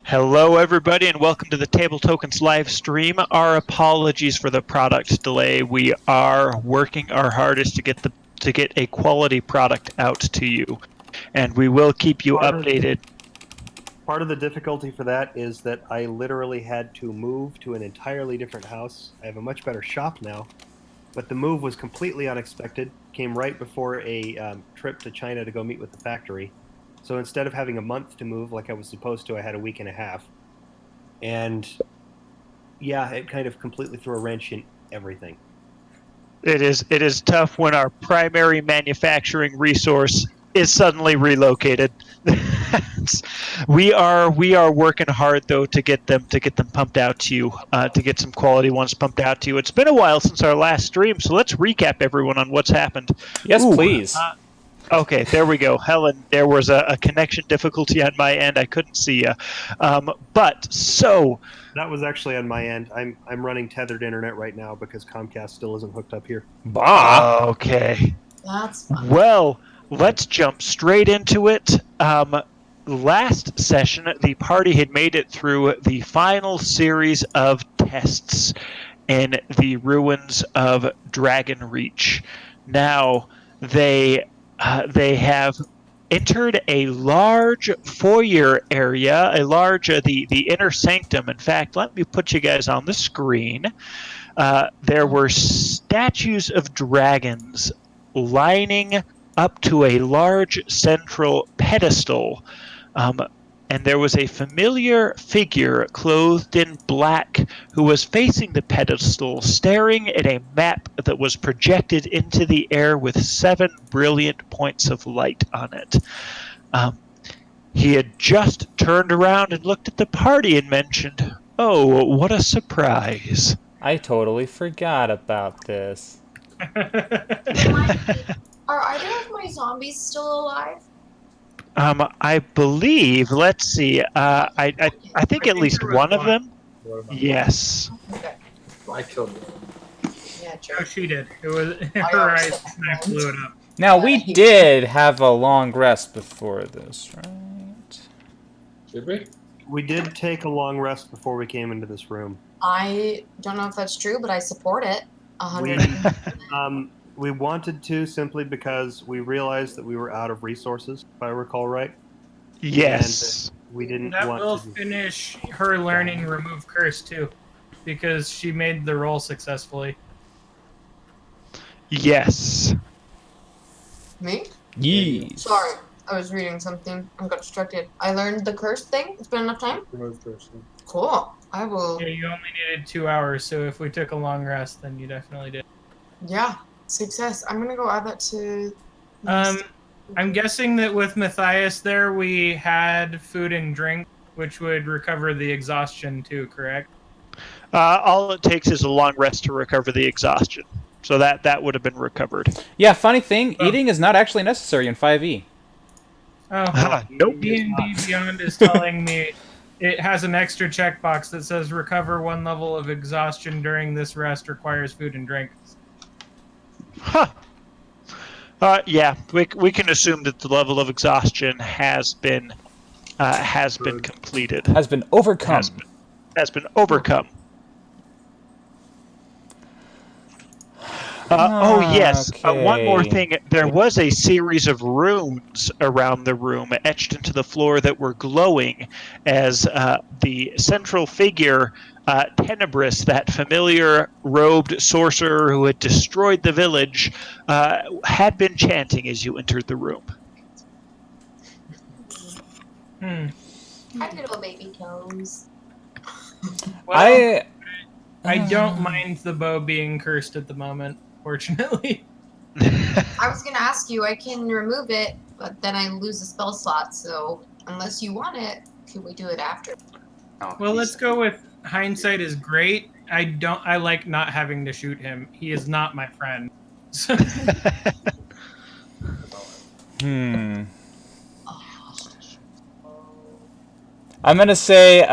Hello, everybody, and welcome to the Table Tokens live stream. Our apologies for the product delay. We are working our hardest to get a quality product out to you, and we will keep you updated. Part of the difficulty for that is that I literally had to move to an entirely different house. I have a much better shop now, but the move was completely unexpected. Came right before a trip to China to go meet with the factory. So instead of having a month to move like I was supposed to, I had a week and a half. And yeah, it kind of completely threw a wrench in everything. It is tough when our primary manufacturing resource is suddenly relocated. we are working hard though to get them pumped out to you, to get some quality ones pumped out to you. It's been a while since our last stream, so let's recap everyone on what's happened. Yes, please. Okay, there we go. Helen, there was a connection difficulty on my end. I couldn't see you. That was actually on my end. I'm running tethered internet right now because Comcast still isn't hooked up here. Bah. Okay. That's fine. Well, let's jump straight into it. Last session, the party had made it through the final series of tests in the ruins of Dragon Reach. Now, they have entered a large foyer area, the inner sanctum. In fact, let me put you guys on the screen. There were statues of dragons lining up to a large central pedestal, and there was a familiar figure clothed in black who was facing the pedestal, staring at a map that was projected into the air with 7 brilliant points of light on it. He had just turned around and looked at the party and mentioned, "Oh, what a surprise." I totally forgot about this. Are either of my zombies still alive? I believe. Let's see. I think at least one of them. Yes. Okay. I killed her. Yeah, No, true. she did. It was I her also eyes and I blew it up. Now, we did have a long rest before this, right? Did we? We did take a long rest before we came into this room. I don't know if that's true, but I support it. 100. We wanted to simply because we realized that we were out of resources, if I recall right. Yes. And we didn't That want will to. finish her learning Remove Curse too, because she made the roll successfully. Yes. Me? Yes. Sorry, I was reading something. I got distracted. I learned the curse thing. It's been enough time. Remove person. Cool. I will. Yeah, you only needed 2 hours, so if we took a long rest, then you definitely did. Yeah, success. I'm gonna go add that to. I'm guessing that with Matthias there, we had food and drink, which would recover the exhaustion too, correct? All it takes is a long rest to recover the exhaustion. So that would have been recovered. Yeah, funny thing, Oh. eating is not actually necessary in 5e. Oh, Nope. D&D Beyond is telling me it has an extra checkbox that says recover 1 level of exhaustion during this rest requires food and drink. Huh. Yeah, we can assume that the level of exhaustion has been completed. Has been overcome. Has been overcome. Oh yes, one more Okay. thing. There was a series of runes around the room etched into the floor that were glowing as the central figure, Tenebris, that familiar robed sorcerer who had destroyed the village, had been chanting as you entered the room. Hmm. Hi, little baby toes. Well, I don't mind the bow being cursed at the moment, fortunately. I was gonna ask you. I can remove it, but then I lose a spell slot. So unless you want it, can we do it after? Well, let's go with hindsight is great. I like not having to shoot him. He is not my friend. I'm gonna say,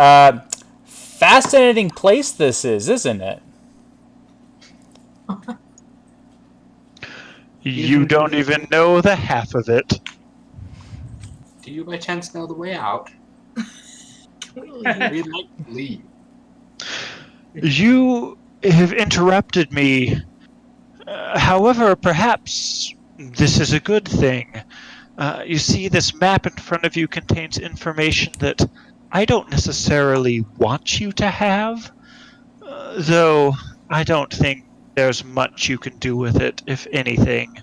fascinating place this is, isn't it? You don't even know the half of it. Do you by chance know the way out? We'd like to leave. You have interrupted me. However, perhaps this is a good thing. You see, this map in front of you contains information that I don't necessarily want you to have, though I don't think there's much you can do with it, if anything.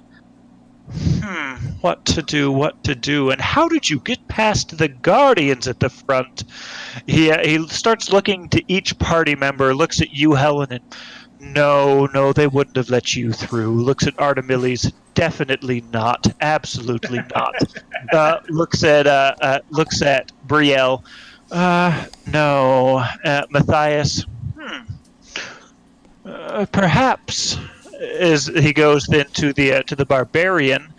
What to do, and how did you get past the Guardians at the front? He starts looking to each party member, looks at you, Helen, and no, they wouldn't have let you through. Looks at Artemiles, definitely not, absolutely not. Looks at Brielle, no. Matthias, perhaps. As he goes then to the barbarian,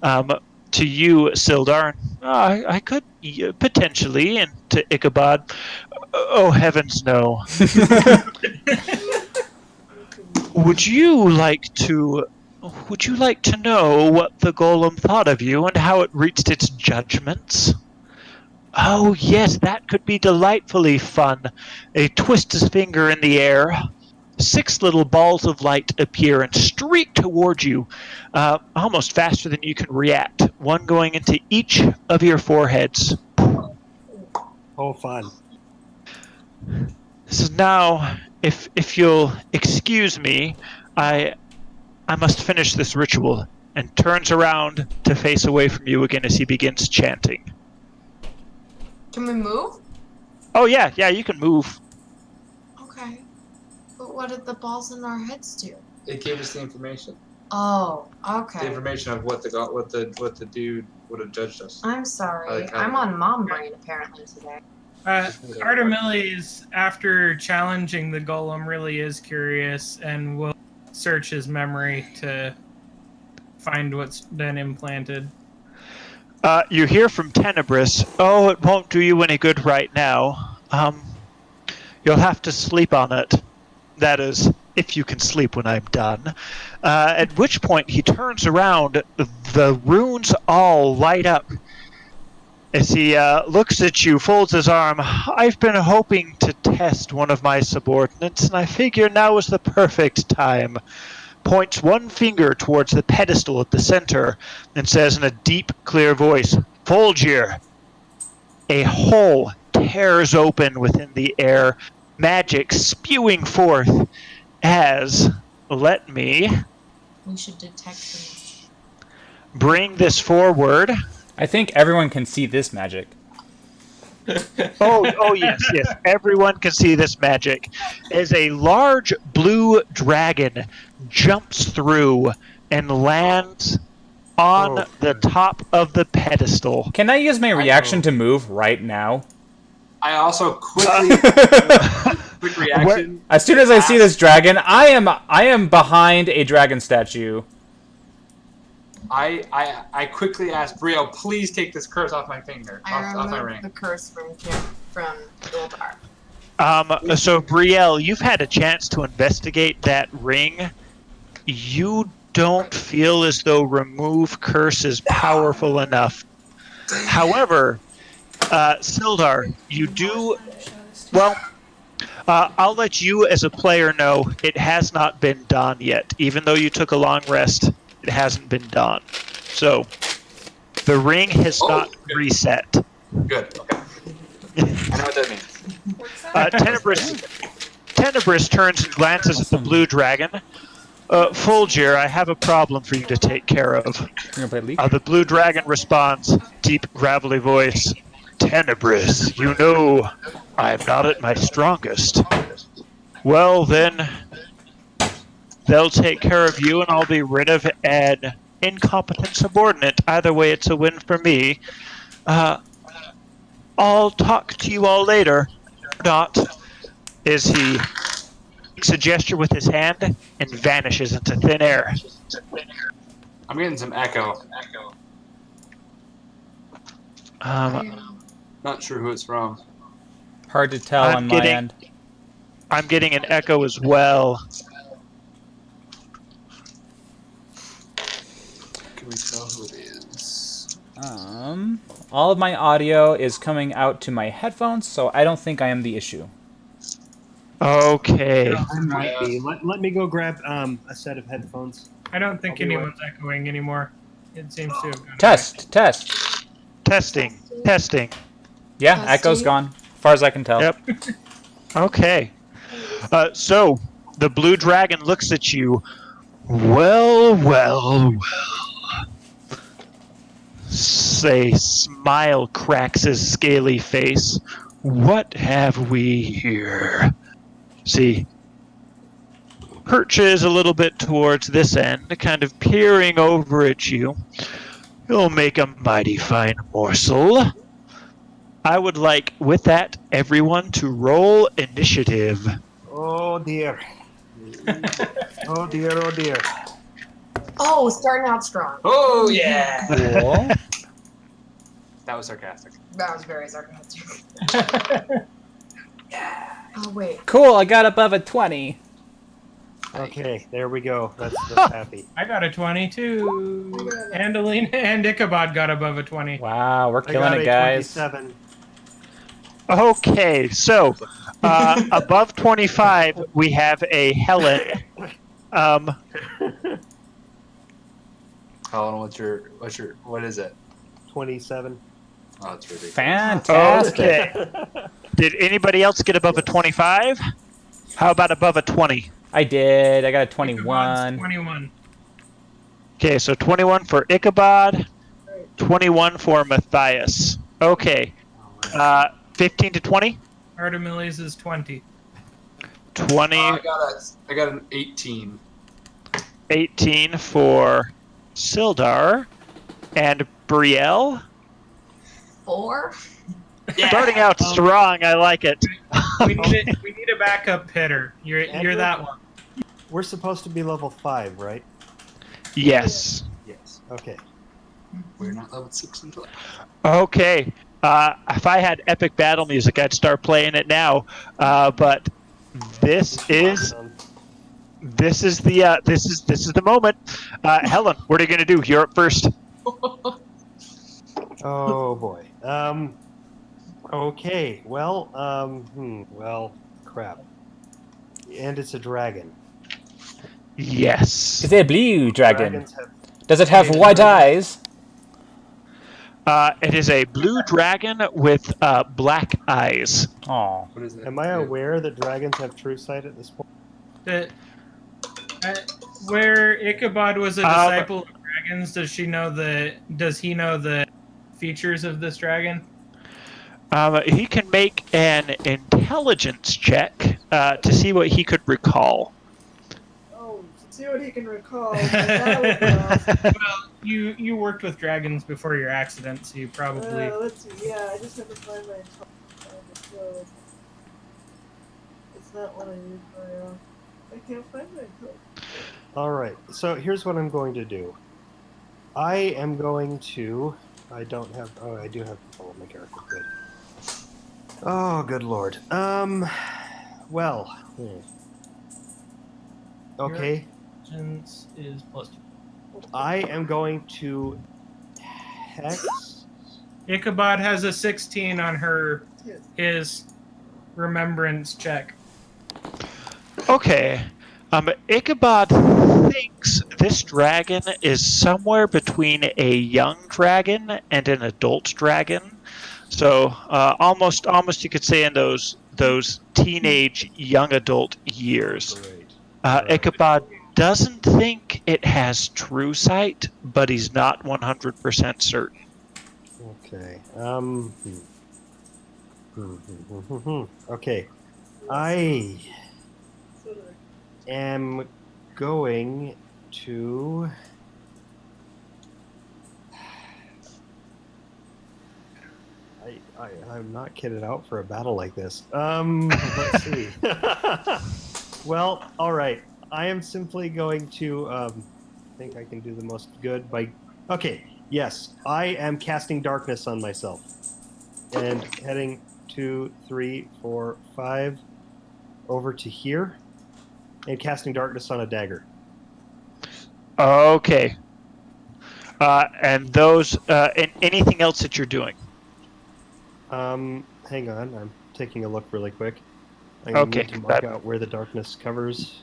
to you, Sildar. I could potentially, and to Ichabod. Oh heavens, no. Would you like to know what the golem thought of you and how it reached its judgments? Oh yes, that could be delightfully fun. He twists his finger in the air. 6 little balls of light appear and streak towards you, almost faster than you can react. One going into each of your foreheads. Oh, fun. So now, if you'll excuse me, I must finish this ritual, and turns around to face away from you again as he begins chanting. Can we move? Oh yeah, you can move. Okay. But what did the balls in our heads do? It gave us the information. Oh, The okay. information of what the dude would have judged us. I'm sorry. Okay. I'm on mom brain apparently today. Artemiles, after challenging the golem, really is curious and will search his memory to find what's been implanted. You hear from Tenebris. Oh, it won't do you any good right now. You'll have to sleep on it. That is, if you can sleep when I'm done. At which point he turns around. The runes all light up. As he looks at you, folds his arm. I've been hoping to test one of my subordinates, and I figure now is the perfect time. Points one finger towards the pedestal at the center and says in a deep, clear voice, Fulgir. A hole tears open within the air, magic spewing forth as, let me We should detect them. bring this forward. I think everyone can see this magic. Oh yes, everyone can see this magic. As a large blue dragon jumps through and lands on the top of the pedestal. Can I use my reaction to move right now? I also quickly quick reaction. As soon as I see this dragon, I am behind a dragon statue. I quickly asked Brio, please take this curse off my finger, I off my removed ring. the curse from Ildar. So Brielle, you've had a chance to investigate that ring. You don't feel as though remove curse is powerful enough. However, Sildar, you do. Well, I'll let you as a player know it has not been done yet. Even though you took a long rest, it hasn't been done. So the ring has not reset. Good. Okay. I know what that means. Tenebris turns and glances at the blue dragon. Fulgir, I have a problem for you to take care of. You're gonna play League? The blue dragon responds, deep, gravelly voice. Tenebris, you know I'm not at my strongest. Well, then, they'll take care of you and I'll be rid of an incompetent subordinate. Either way, it's a win for me. I'll talk to you all later. Not. Is he makes a gesture with his hand and vanishes into thin air. I'm getting some echo. Not sure who it's from. Hard to tell on my end. I'm getting an echo as well. Can we tell who it is? All of my audio is coming out to my headphones, so I don't think I am the issue. Okay. I might Yeah. be. Let me go grab a set of headphones. I don't think I'll be anyone's echoing anymore. It seems to have gone away. Test. Testing. Yeah, Testing. echo's gone, as far as I can tell. Yep. Okay. So the blue dragon looks at you. Well. A smile cracks his scaly face. What have we here? See, perches a little bit towards this end, kind of peering over at you. You'll make a mighty fine morsel. I would like, with that, everyone to roll initiative. Oh dear. Oh dear. Oh, starting out strong. Oh yeah. Cool. That was sarcastic. That was very sarcastic. Oh, wait. Cool, I got above a 20. Okay, there we go. That's happy. I got a 22. Andelina and Ichabod got above a 20. Wow, we're I killing got it, a guys. 27. Okay, so above 25, we have a Helen. Colin, what is it? 27. Oh, it's ridiculous. Fantastic. Okay. Did anybody else get above a 25? How about above a 20? I did. I got a Ichabod's 21. 21. Okay, so 21 for Ichabod, 21 for Matthias. Okay, 15 to 20? Artemiles is 20. 20, I got an 18. 18 for Sildar, and Brielle. 4? Starting out strong, I like it. We need a backup hitter. You're that one. We're supposed to be level 5, right? Yes. Yes. Okay. We're not level 6 until. Okay. If I had epic battle music, I'd start playing it now. But this is the moment. Helen, what are you gonna do? You're up first. Oh boy. Okay. Well. Well. Crap. And it's a dragon. Yes. Is it a blue dragon? Dragons have. Does it have white eyes? It is a blue dragon with black eyes. Oh. What is it? Am I aware that dragons have true sight at this point? Where Ichabod was a disciple of dragons, does he know the features of this dragon? He can make an intelligence check to see what he could recall. Oh, see what he can recall. That would be awesome. Well, you worked with dragons before your accident, so you probably. Let's see. Yeah, I just have to find my intelligence. So it's not what I use very often. I can't find my intelligence. All right. So here's what I'm going to do. I am going to. I don't have. Oh, I do have control of my character. Good. Oh, good lord. Well. Okay. Intelligence is +2. I am going to hex. Ichabod has a 16 on his remembrance check. Okay. Ichabod thinks this dragon is somewhere between a young dragon and an adult dragon. So almost you could say in those teenage young adult years. Great. Ichabod doesn't think it has true sight, but he's not 100% certain. Okay. Okay. I am going to. I'm not kitted out for a battle like this. Let's see. Well, all right. I am simply going to think I can do the most good by. Okay. Yes, I am casting darkness on myself, and heading 2, 3, 4, 5 over to here, and casting darkness on a dagger. Okay. And those, and anything else that you're doing? Hang on, I'm taking a look really quick. I need to mark out where the darkness covers.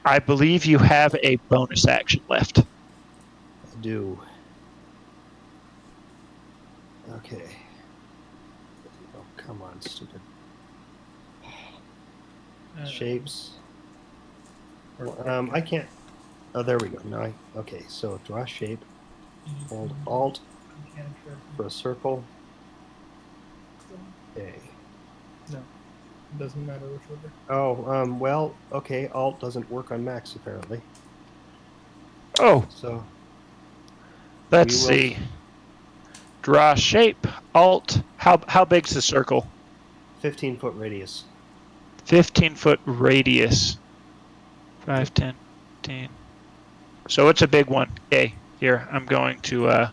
I believe you have a bonus action left. I do. Okay. Oh, come on, stupid. Shapes. I can't. Oh, there we go. Now okay, so draw shape. Hold Alt for a circle. Okay. No, it doesn't matter which order. Oh, well, okay. Alt doesn't work on Max apparently. Oh, So let's see. Draw shape. Alt. How big's the circle? 15-foot radius. 15-foot radius. 5, 10, 15. So it's a big one. Okay, here, I'm going to...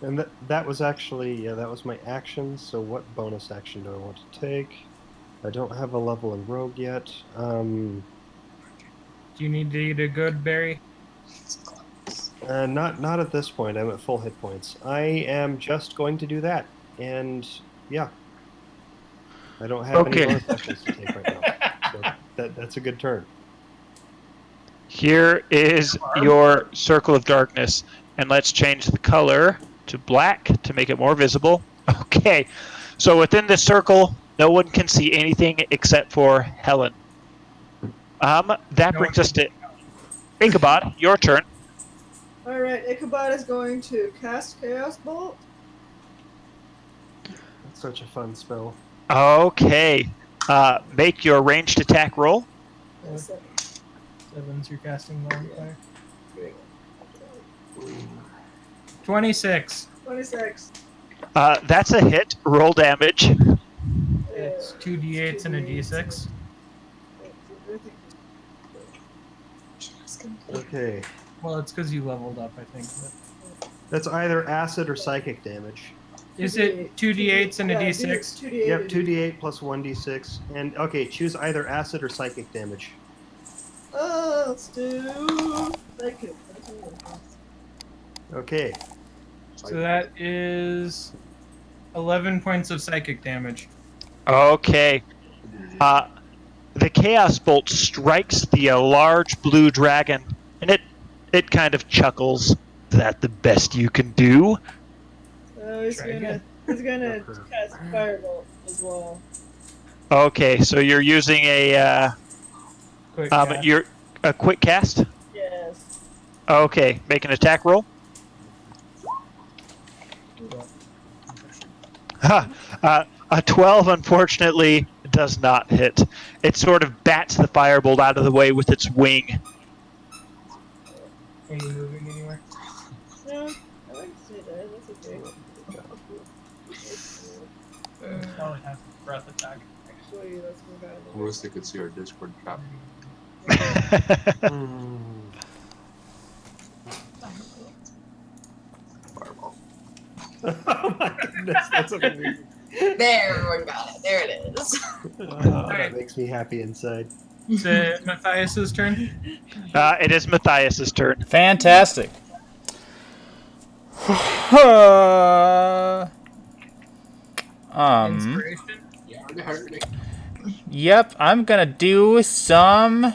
And that was actually, yeah, that was my action. So what bonus action do I want to take? I don't have a level in Rogue yet. Do you need to eat a good berry? Not at this point. I'm at full hit points. I am just going to do that. And, yeah. I don't have any bonus actions to take right now. So that's a good turn. Here is your circle of darkness. And let's change the color to black to make it more visible. Okay. So within the circle, no one can see anything except for Helen. That brings us to Ichabod. Your turn. Alright, Ichabod is going to cast Chaos Bolt. That's such a fun spell. Okay. Make your ranged attack roll. 7's your casting modifier. 26. 26. That's a hit. Roll damage. It's 2d8s and a d6. Okay. Well, it's because you leveled up, I think. But... That's either acid or psychic damage. Is it 2d8s and a d6? 2d8. Yep, 2d8 plus 1d6. And, okay, choose either acid or psychic damage. Let's do psychic. Okay. So that is 11 points of psychic damage. Okay. The Chaos Bolt strikes the large blue dragon, and it kind of chuckles. Is that the best you can do? He's gonna cast Firebolt as well. Okay, so you're using a Quick cast. you're a quick cast. Yes. Okay, make an attack roll. A 12, unfortunately, does not hit. It sort of bats the firebolt out of the way with its wing. Are you moving anywhere? No, I like to say that. That's okay. Probably has a breath attack. Actually, let's move out of the I way. wish they could see our Discord chat. Fireball. Oh my goodness, that's amazing. There, everyone got it. There it is. That makes me happy inside. Is it Matthias's turn? It is Matthias's turn. Fantastic. Inspiration? Yep, I'm gonna do some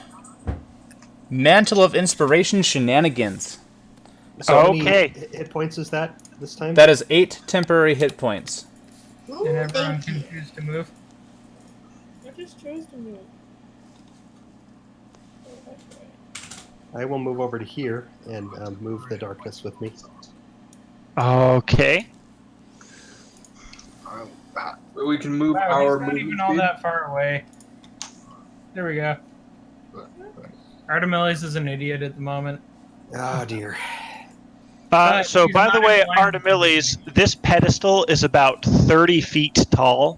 Mantle of Inspiration shenanigans. So how many Okay. hit points is that this time? That is 8 temporary hit points. Ooh, And everyone thank you. can choose to move. I just chose to move. I will move over to here and move the darkness with me. Okay. We can move Wow, our he's not movement even all speed. that far away. There we go. Artemis is an idiot at the moment. Oh dear. So, he's by not the way, in line with Artemiles, this pedestal is about 30 feet tall,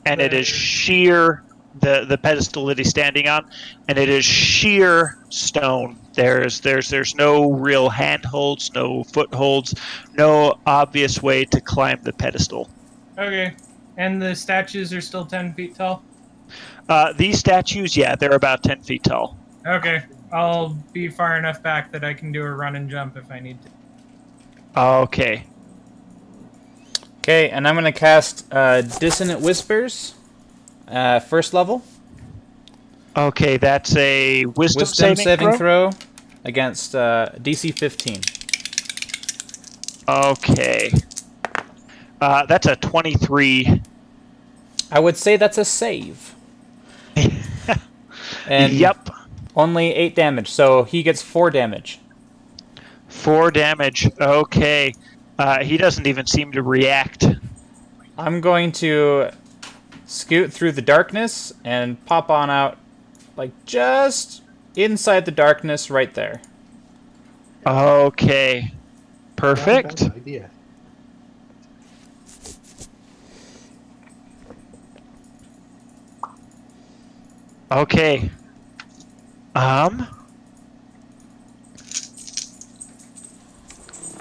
and it is sheer, the pedestal that he's standing on, and it is sheer stone. There's no real handholds, no footholds, no obvious way to climb the pedestal. Okay. And the statues are still 10 feet tall? These statues, yeah, they're about 10 feet tall. Okay. I'll be far enough back that I can do a run and jump if I need to. Okay. Okay, and I'm going to cast Dissonant Whispers, first level. Okay, that's a wisdom Saving throw against DC 15. Okay. That's a 23. I would say that's a save. And Yep. only 8 damage, so he gets 4 damage. 4 damage. Okay. He doesn't even seem to react. I'm going to scoot through the darkness and pop on out, like just inside the darkness right there. Okay. Perfect. Not a bad idea. Okay.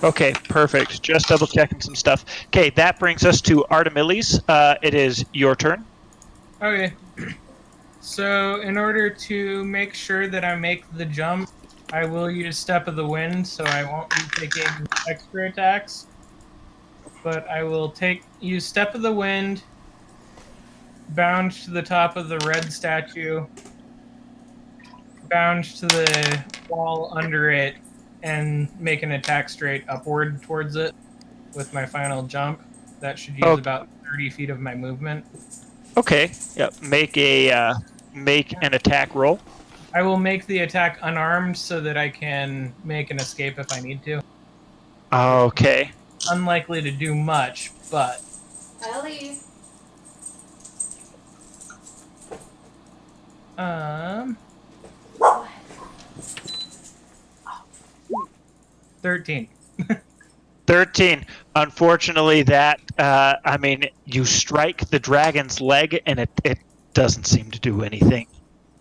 Okay, perfect. Just double checking some stuff. Okay, that brings us to Artemiles. It is your turn. Okay. So in order to make sure that I make the jump, I will use Step of the Wind, so I won't be taking extra attacks. But I will use Step of the Wind, bound to the top of the red statue, bound to the wall under it, and make an attack straight upward towards it with my final jump. That should use about 30 feet of my movement. Okay. Yep. Make an attack roll. I will make the attack unarmed so that I can make an escape if I need to. Okay. Unlikely to do much, but Ellie. 13. 13. Unfortunately, that you strike the dragon's leg and it doesn't seem to do anything.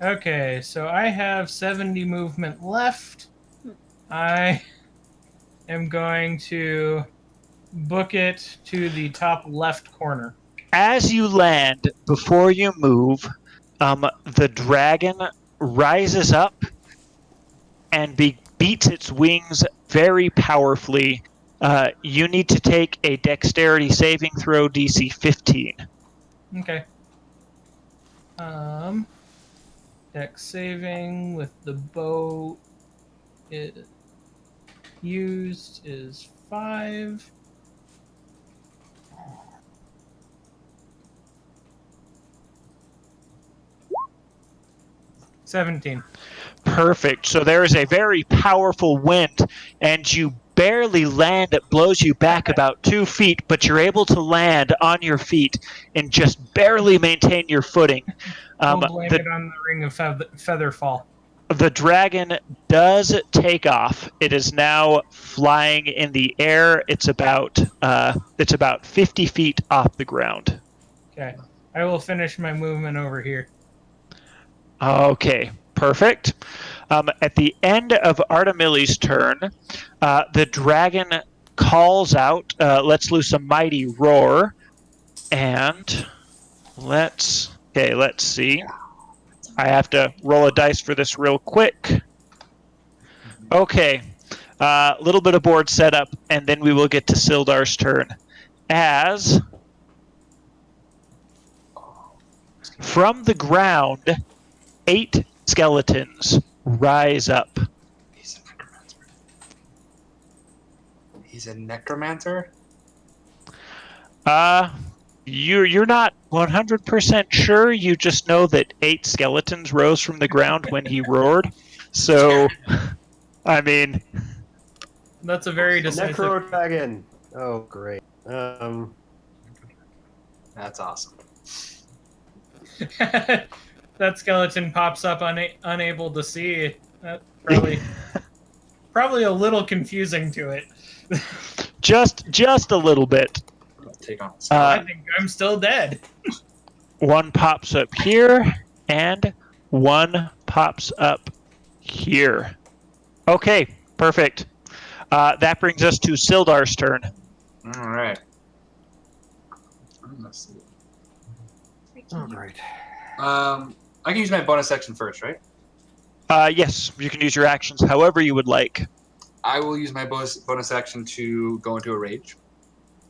Okay, so I have 70 movement left. I am going to book it to the top left corner. As you land, before you move, the dragon rises up and beats its wings very powerfully. You need to take a dexterity saving throw, DC 15. Okay. Dex saving with the bow used is 5. $17. Perfect. So there is a very powerful wind, and you barely land. It blows you back about 2 feet, but you're able to land on your feet and just barely maintain your footing. We'll blame it on the ring of Featherfall. The dragon does take off. It is now flying in the air. It's about 50 feet off the ground. Okay. I will finish my movement over here. Okay, perfect. At the end of Artemiles' turn, the dragon calls out, let's loose a mighty roar, and let's see. I have to roll a dice for this real quick. Okay, a little bit of board setup, and then we will get to Sildar's turn. As from the ground, 8 skeletons rise up. He's a necromancer? You're not 100% sure. You just know that 8 skeletons rose from the ground when he roared. So, I mean, that's a very decisive. Necro dragon. Oh, great. That's awesome. That skeleton pops up unable to see. That's probably a little confusing to it. just a little bit. Take on I think I'm still dead. One pops up here, and one pops up here. Okay, perfect. That brings us to Sildar's turn. All right. Let's see. All right. I can use my bonus action first, right? Yes, you can use your actions however you would like. I will use my bonus action to go into a rage.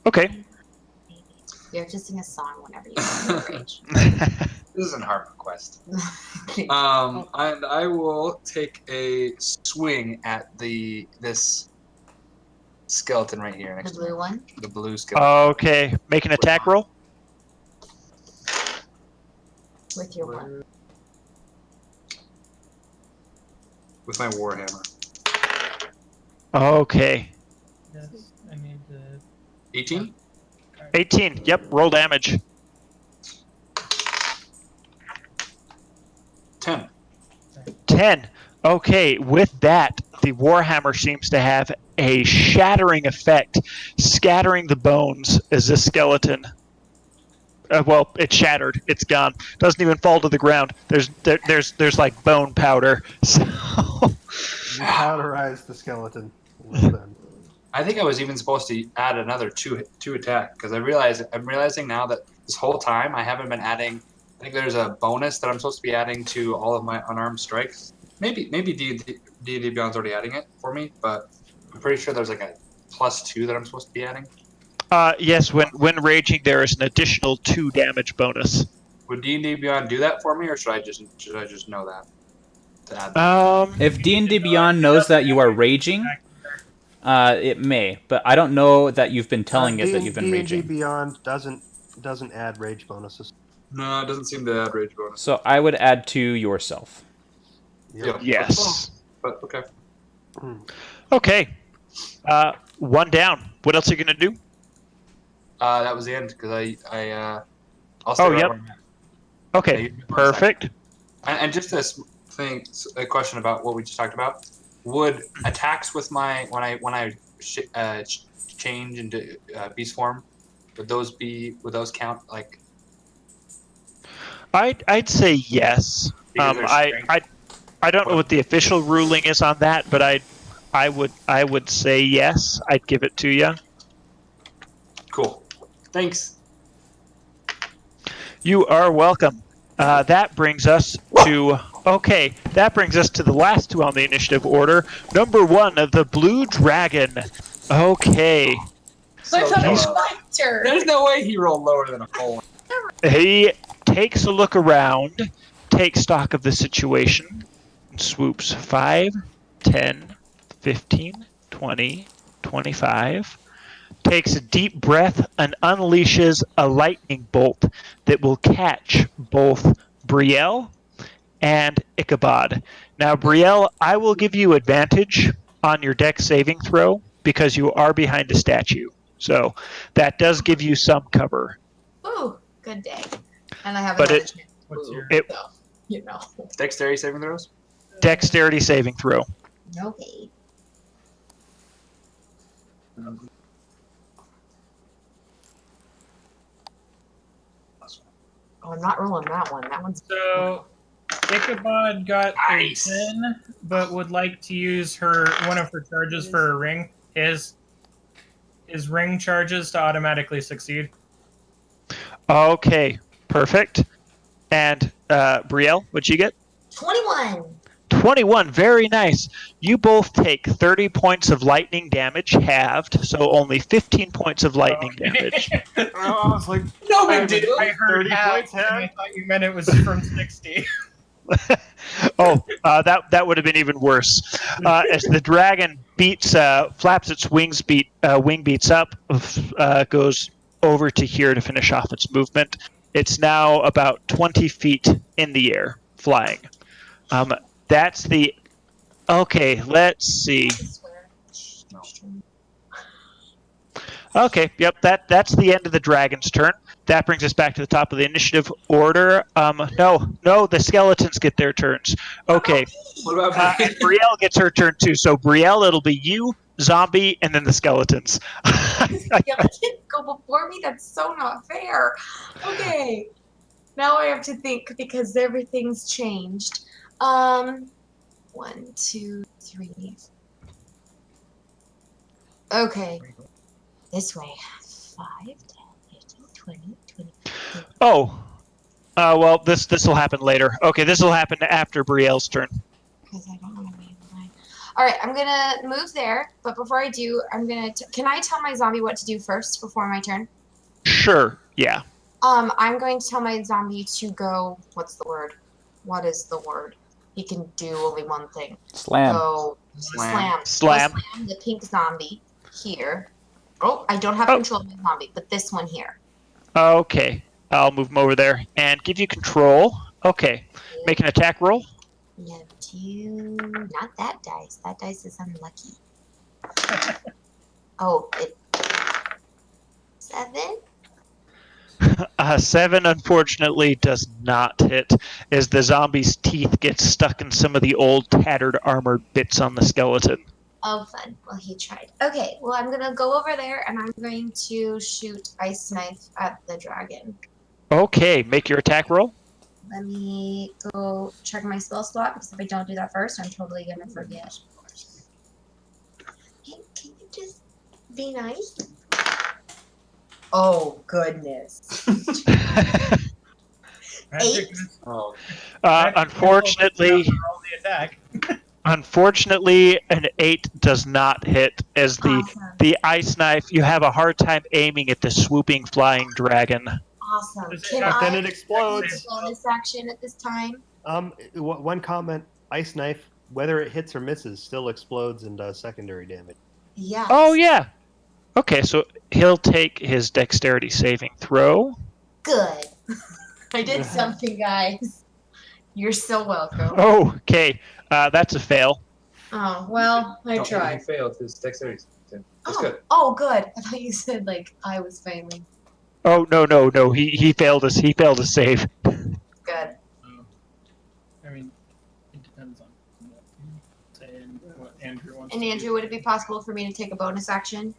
Okay. You have to sing a song whenever you go into a rage. This isn't hard request. Okay. And I will take a swing at this skeleton right here The next to blue me. one? The blue skeleton. Okay. Make an attack roll. With your one. With my warhammer. Okay. Yes, I need to. 18? 18. Yep. Roll damage. 10. 10. Okay. With that, the Warhammer seems to have a shattering effect, scattering the bones as this skeleton. Well, it's shattered. It's gone. Doesn't even fall to the ground. There's like bone powder. So. You powderized the skeleton. Well done. I think I was even supposed to add another two attack because I'm realizing now that this whole time I haven't been adding. I think there's a bonus that I'm supposed to be adding to all of my unarmed strikes. Maybe D&D Beyond's already adding it for me, but I'm pretty sure there's like a +2 that I'm supposed to be adding. Yes. When raging, there is an additional 2 damage bonus. Would D&D Beyond do that for me, or should I just know that to add that? If D&D Beyond knows that you are raging, it may, but I don't know that you've been telling it that you've been D&D raging. Beyond doesn't add rage bonuses. No, it doesn't seem to add rage bonus. So I would add to yourself. Yep. Yes. But okay. Okay. 1 down. What else are you gonna do? That was the end because I'll stay right yep. where I'm at. Okay. Perfect. And just this thing, a question about what we just talked about. Would attacks with my when I change into beast form, would those count like? I'd say yes. Because they're strength? I don't know what the official ruling is on that, but I would say yes. I'd give it to you. Cool. Thanks. You are welcome. That brings us to the last 2 on the initiative order. Number 1, the Blue Dragon. Okay. So It's close. my turn. There's no way he rolled lower than a 4. He takes a look around, takes stock of the situation, and swoops 5, 10, 15, 20, 25. Takes a deep breath and unleashes a lightning bolt that will catch both Brielle and Ichabod. Now, Brielle, I will give you advantage on your dex saving throw because you are behind a statue. So that does give you some cover. Ooh, good day. And I have But another it- chance. What's your? It, So, you know. Dexterity saving throws. dexterity saving throw. Okay. Oh, I'm not rolling that one. That one's So Ichabod got Nice. a 10, but would like to use one of her charges for a ring. His ring charges to automatically succeed. Okay, perfect. And Brielle, what'd you get? 21. 21, very nice. You both take 30 points of lightning damage halved, so only 15 points of lightning damage. Oh, I was like, No I big deal. heard 30 half, points and I half. thought you meant it was from 60. That would have been even worse. As the dragon flaps its wing beats up, goes over to here to finish off its movement. It's now about 20 feet in the air, flying. That's the... Okay, let's see. I swear. Okay, yep, that's the end of the dragon's turn. That brings us back to the top of the initiative order. No, the skeletons get their turns. Okay, What about and Brielle gets her turn too. So Brielle, it'll be you, zombie, and then the skeletons. Skeletons go before me? That's so not fair. Okay. Now I have to think because everything's changed. 1, 2, 3. Okay. This way. 5, 10, 15, 20, 20. Oh, well, this will happen later. Okay, this will happen after Brielle's turn. Because I don't want to be in line. All right, I'm gonna move there, but before I do, can I tell my zombie what to do first before my turn? Sure. Yeah. I'm going to tell my zombie to go. What's the word? What is the word? He can do only one thing. Slam. Go Slam. Slam. Go slam the pink zombie here. Oh, I don't have control of my zombie, but this one here. Okay. I'll move him over there and give you control. Okay. Make an attack roll. Yeah, not that dice. That dice is unlucky. Oh, 7? 7 unfortunately does not hit, as the zombie's teeth get stuck in some of the old tattered armored bits on the skeleton. Oh, fun. Well, he tried. Okay, well, I'm going to go over there and I'm going to shoot Ice Knife at the dragon. Okay, make your attack roll. Let me go check my spell slot, because if I don't do that first, I'm totally going to forget. Hey, can you just be nice? Oh, goodness. 8? Oh, Unfortunately, Roll the attack. unfortunately, an 8 does not hit, as Awesome. the ice knife, you have a hard time aiming at the swooping flying dragon. Awesome. Does it Can have- But then I it explodes. bonus action at this time? One comment: Ice Knife, whether it hits or misses, still explodes and does secondary damage. Yes. Oh, yeah. Okay, so he'll take his dexterity saving throw. Good. I did something, guys. You're so welcome. Oh, okay. That's a fail. Oh, well, I no, he tried. failed his dexterity. That's Oh, good. oh, good. I thought you said, like, I was failing. Oh, no. He failed us. He failed to save. Good. I mean, it depends on what you say and what Andrew wants And to Andrew, do. would it be possible for me to take a bonus action?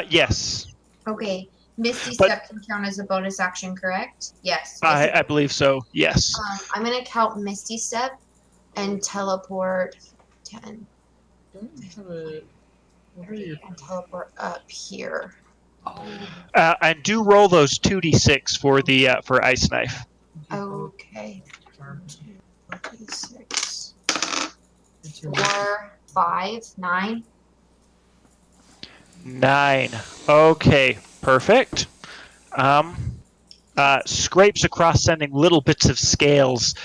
Yes. Okay. Misty But- Step can count as a bonus action, correct? Yes. I believe so. Yes. I'm going to count Misty Step and teleport 10, Don't have a. What are your 30, and teleport up here. And do roll those 2d6 for the for ice knife. Okay. 26. It's your 4, 5, 9. 9. Okay, perfect. Scrapes across, sending little bits of scales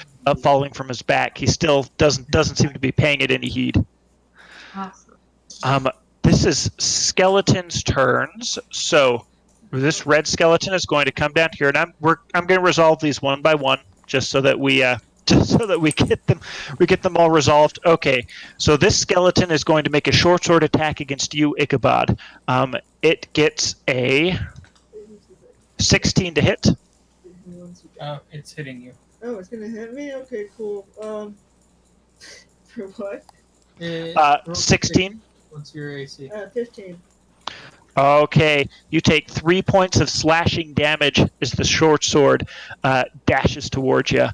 falling from his back. He still doesn't seem to be paying it any heed. Awesome. This is skeleton's turns. So this red skeleton is going to come down here, and I'm going to resolve these one by one, just so that we get them all resolved. Okay, so this skeleton is going to make a short sword attack against you, Ichabod. It gets a 16 to hit. it's hitting you. Oh, it's gonna hit me? Okay, cool. For what? 16. What's your AC? 15. Okay, you take 3 points of slashing damage as the short sword dashes towards you.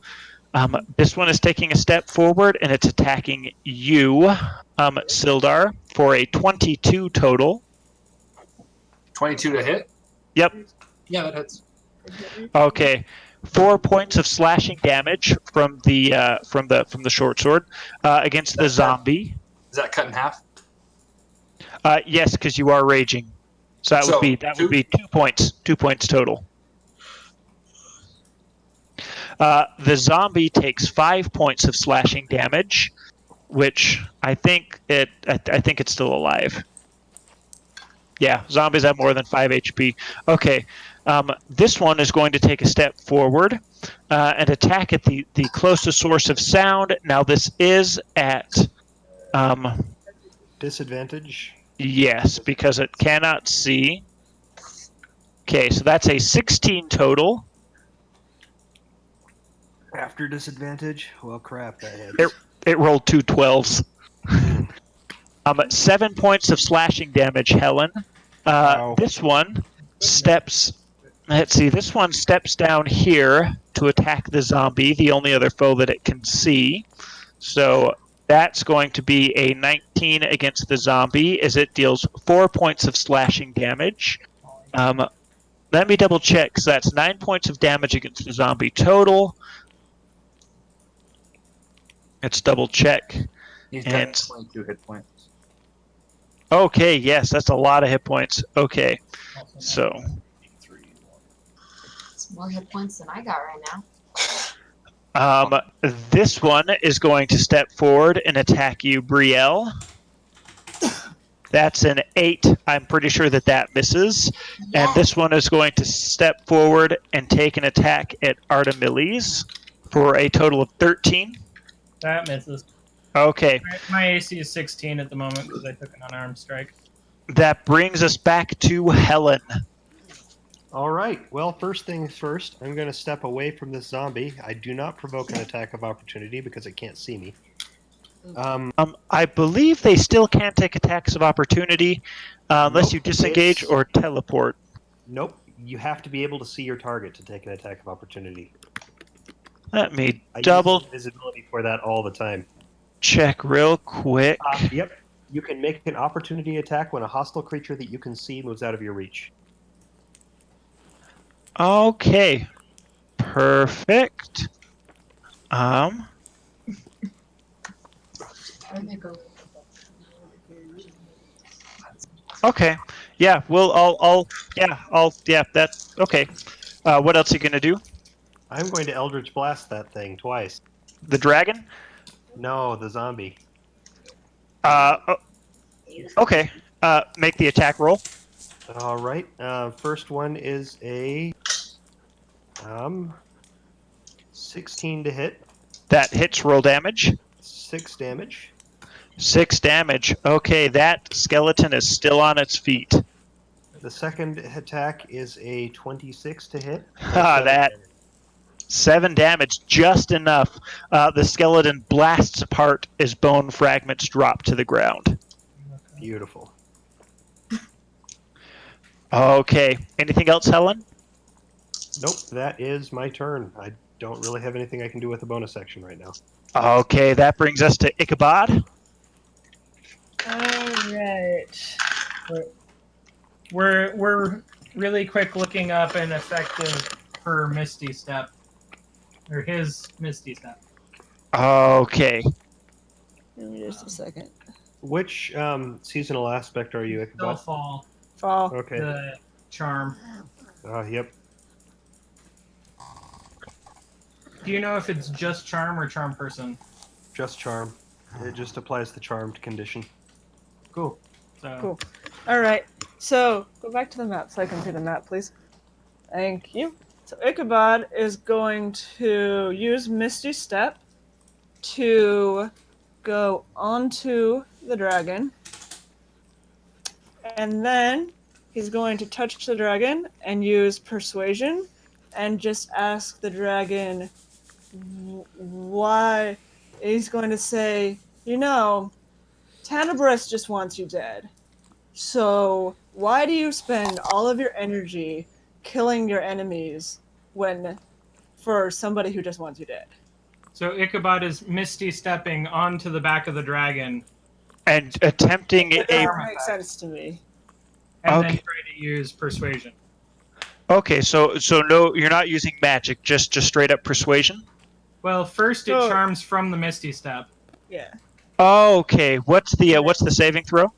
This one is taking a step forward, and it's attacking you, Sildar, for a 22 total. 22 to hit? Yep. Yeah, that hits. Okay, 4 points of slashing damage from the short sword against the zombie. Is that cut in half? Yes, because you are raging. So that would be 2 points. 2 points total. The zombie takes 5 points of slashing damage, which I think it's still alive. Yeah, zombies have more than 5 HP. Okay, this one is going to take a step forward and attack at the closest source of sound. Now this is at Disadvantage. yes, because it cannot see. Okay, so that's a 16 total. After disadvantage? Well, crap, that hits. It rolled 2 12s. 7 points of slashing damage, Helen. Wow. This one steps. Let's see. This one steps down here to attack the zombie, the only other foe that it can see. So that's going to be a 19 against the zombie, as it deals 4 points of slashing damage. Let me double check, because that's 9 points of damage against the zombie total. Let's double check. He's And- got 22 hit points. Okay, yes, that's a lot of hit points. Okay, Also so It's more hit points than I got right now. this one is going to step forward and attack you, Brielle. That's an 8. I'm pretty sure that misses. And this one is going to step forward and take an attack at Artemiles for a total of 13. that misses. Okay, My AC is 16 at the moment because I took an unarmed strike. that brings us back to Helen. All right. Well, first things first, I'm going to step away from this zombie. I do not provoke an attack of opportunity because it can't see me. I believe they still can't take attacks of opportunity unless Nope, you disengage it's- or teleport. Nope. You have to be able to see your target to take an attack of opportunity. Let me I double use visibility for that all the time. check real quick. Yep. You can make an opportunity attack when a hostile creature that you can see moves out of your reach. Okay, perfect. Okay. Yeah. Well, that's okay. What else are you gonna do? I'm going to Eldritch Blast that thing twice. The dragon? No, the zombie. Okay. Make the attack roll. All right. First one is a 16 to hit, That hits roll damage. 6 damage. 6 damage. Okay, that skeleton is still on its feet. The second attack is a 26 to hit. Ha, 7 that- damage. 7 damage, just enough. The skeleton blasts apart as bone fragments drop to the ground. Beautiful. Okay. Anything else, Helen? Nope, that is my turn. I don't really have anything I can do with the bonus action right now. Okay, that brings us to Ichabod. Alright. We're really quick looking up an effective for Misty Step. Or his Misty Step. Okay. Give me just a second. Which seasonal aspect are you, Still Ichabod? fall. Fall. Okay. The charm. Yep. Do you know if it's just charm or charm person? Just charm. It just applies the charmed condition. Cool. So Cool. All right. So go back to the map so I can see the map, please. Thank you. So Ichabod is going to use Misty Step to go onto the dragon. And then he's going to touch the dragon and use Persuasion and just ask the dragon why. He's going to say, you know, Tanabris just wants you dead. So why do you spend all of your energy killing your enemies for somebody who just wants you dead? So Ichabod is Misty stepping onto the back of the dragon And attempting That a... doesn't make sense to me. and then Okay. try to use persuasion. Okay, so no, you're not using magic, just straight up persuasion? Well, first it So- charms from the Misty Step. Yeah. Okay, what's the saving throw?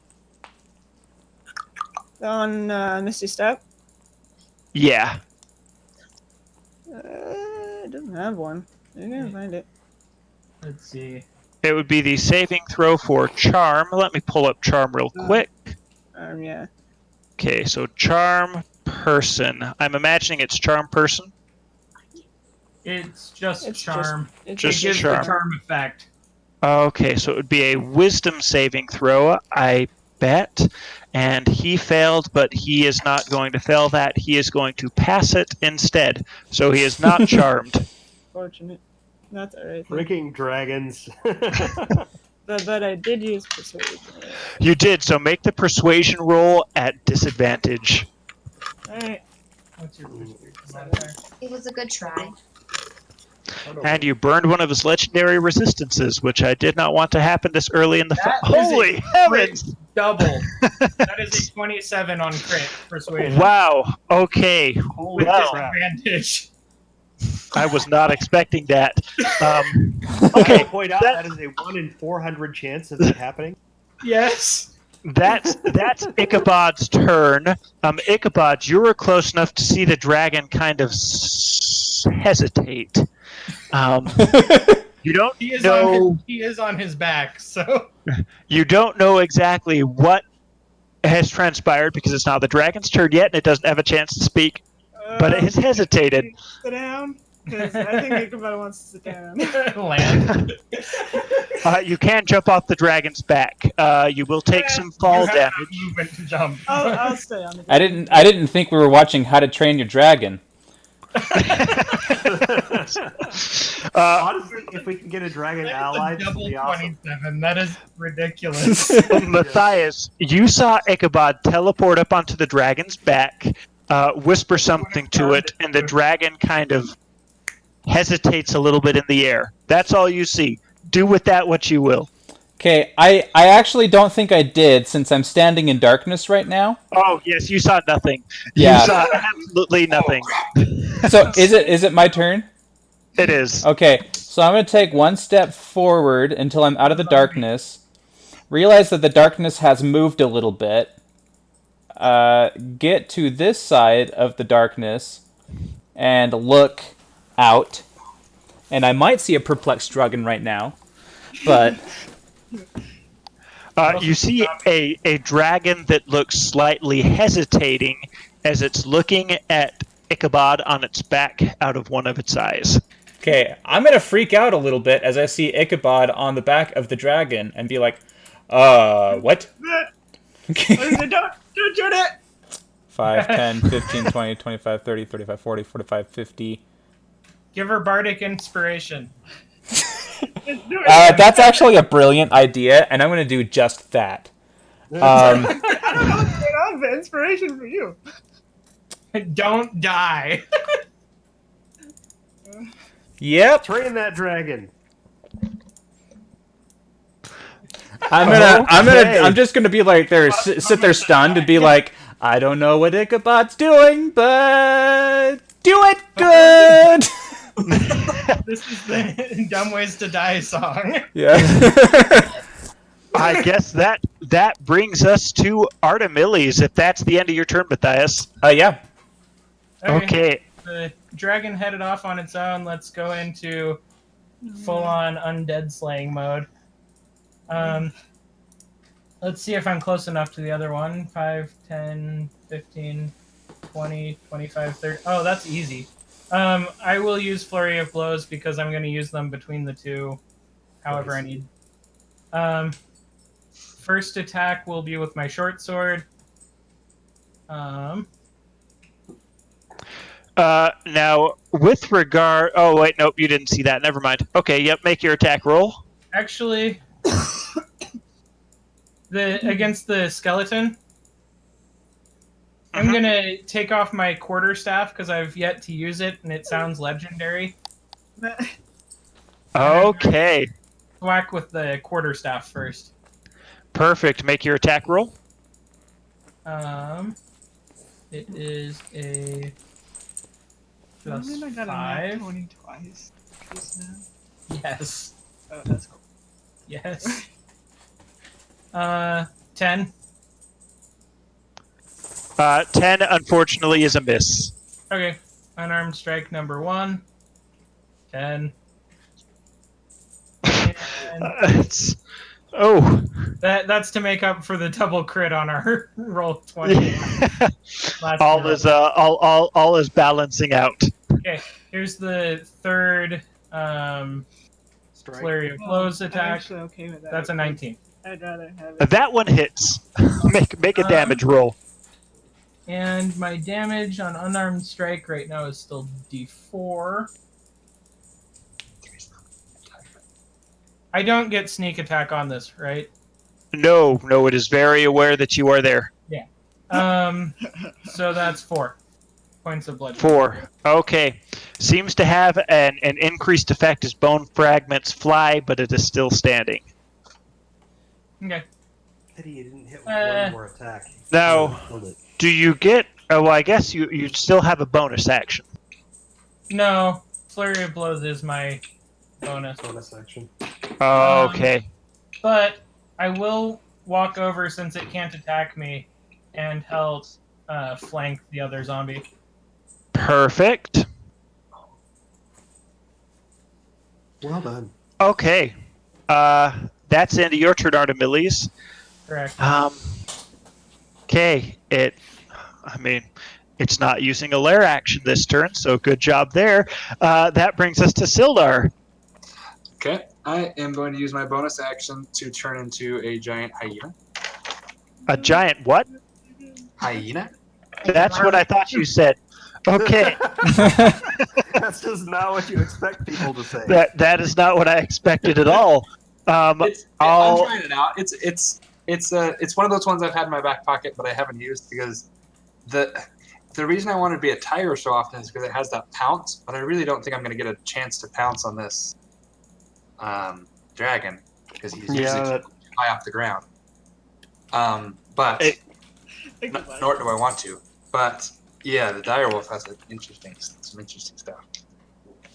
On Misty Step? Yeah. It doesn't have one. I'm gonna find it. Let's see. It would be the saving throw for charm. Let me pull up charm real quick. Yeah. Okay, so charm person. I'm imagining it's charm person. It's just It's charm. It's Just it gives charm. the charm effect. Okay, so it would be a wisdom saving throw, I bet. And he failed, but he is not going to fail that. He is going to pass it instead. So he is not charmed. Fortunate. That's alright. Freaking dragons. But I did use Persuasion. You did, so make the persuasion roll at disadvantage. Alright. What's your persuasion modifier? It was a good try. And you burned one of his legendary resistances, which I did not want to happen this early in the fight. That is a Holy heavens! Double. That is a 27 on crit persuasion. Wow, okay. With Wow. disadvantage. I was not expecting that. Okay, I will point out that is a 1 in 400 chance of that happening. Yes. That's Ichabod's turn. Ichabod, you were close enough to see the dragon kind of hesitate. You don't He is know. he is on his back, so You don't know exactly what has transpired because it's not the dragon's turn yet, and it doesn't have a chance to speak. But it has hesitated. Sit down, because I think Ichabod wants to sit down. land. You can jump off the dragon's back. You will take some fall You have damage. enough movement to jump. I'll stay on the I didn't think we were watching How to Train Your Dragon. Honestly, if we can get a dragon ally, That is this a would double be awesome. 27. That is ridiculous. Matthias, you saw Ichabod teleport up onto the dragon's back, whisper something to it, and the dragon kind of hesitates a little bit in the air. That's all you see. Do with that what you will. Okay, I actually don't think I did, since I'm standing in darkness right now. Oh, yes, you saw nothing. Yeah. You saw absolutely nothing. So is it my turn? It is. Okay, so I'm going to take one step forward until I'm out of the darkness. Realize that the darkness has moved a little bit. Get to this side of the darkness and look out. And I might see a perplexed dragon right now, but... You see a dragon that looks slightly hesitating as it's looking at Ichabod on its back out of one of its eyes. Okay, I'm going to freak out a little bit as I see Ichabod on the back of the dragon and be like, what? Don't do that! 5, 10, 15, 20, 25, 30, 35, 40, 45, 50. Give her bardic inspiration. That's actually a brilliant idea, and I'm going to do just that. I don't know what's going on, but inspiration for you. Don't die. Yep. Train that dragon. I'm just gonna be like there, sit there stunned and be like, I don't know what Ichabod's doing, but do it good. This is the Dumb Ways to Die song. Yeah. I guess that brings us to Artemiles, if that's the end of your turn, Matthias. Yeah. Okay. The dragon headed off on its own. Let's go into full-on undead slaying mode. Let's see if I'm close enough to the other one. 5, 10, 15, 20, 25, 30. Oh, that's easy. I will use Flurry of Blows because I'm going to use them between the two however I need. First attack will be with my short sword. Now, with regard... Oh, wait, nope, you didn't see that. Never mind. Okay, yep, make your attack roll. Actually, against the skeleton, I'm going to take off my quarterstaff because I've yet to use it, and it sounds legendary. Okay. Whack with the quarterstaff first. Perfect. Make your attack roll. It is a plus I got a 5. 20 twice. Just now. Yes. Oh, that's cool. Yes. 10. 10, unfortunately, is a miss. Okay. Unarmed strike number 1. 10. And that's to make up for the double crit on our roll 20. all is balancing out. Okay, here's the third flurry of blows I'm attack. actually okay with that. That's a 19. I'd rather have it. That one hits. Make a damage roll. And my damage on unarmed strike right now is still D4. I don't get sneak attack on this, right? No, it is very aware that you are there. Yeah. So that's 4 points of blood. 4. Okay. Seems to have an increased effect as bone fragments fly, but it is still standing. Okay. Pity you didn't hit with one more attack. Now, do you get... Oh, well, I guess you still have a bonus action. No, flurry of blows is my bonus. Bonus action. Okay. But I will walk over since it can't attack me and help flank the other zombie. Perfect. Well done. Okay. That's the end of your turn, Artemilius. Correct. Okay. It's not using a lair action this turn, so good job there. That brings us to Sildar. Okay, I am going to use my bonus action to turn into a giant hyena. A giant what? Hyena? That's what I thought you said. Okay. That's just not what you expect people to say. That is not what I expected at all. I'm trying it out. It's one of those ones I've had in my back pocket, but I haven't used because the reason I want to be a tiger so often is because it has that pounce. But I really don't think I'm going to get a chance to pounce on this dragon because he's usually too high off the ground. Nor do I want to. But yeah, the direwolf has some interesting stuff.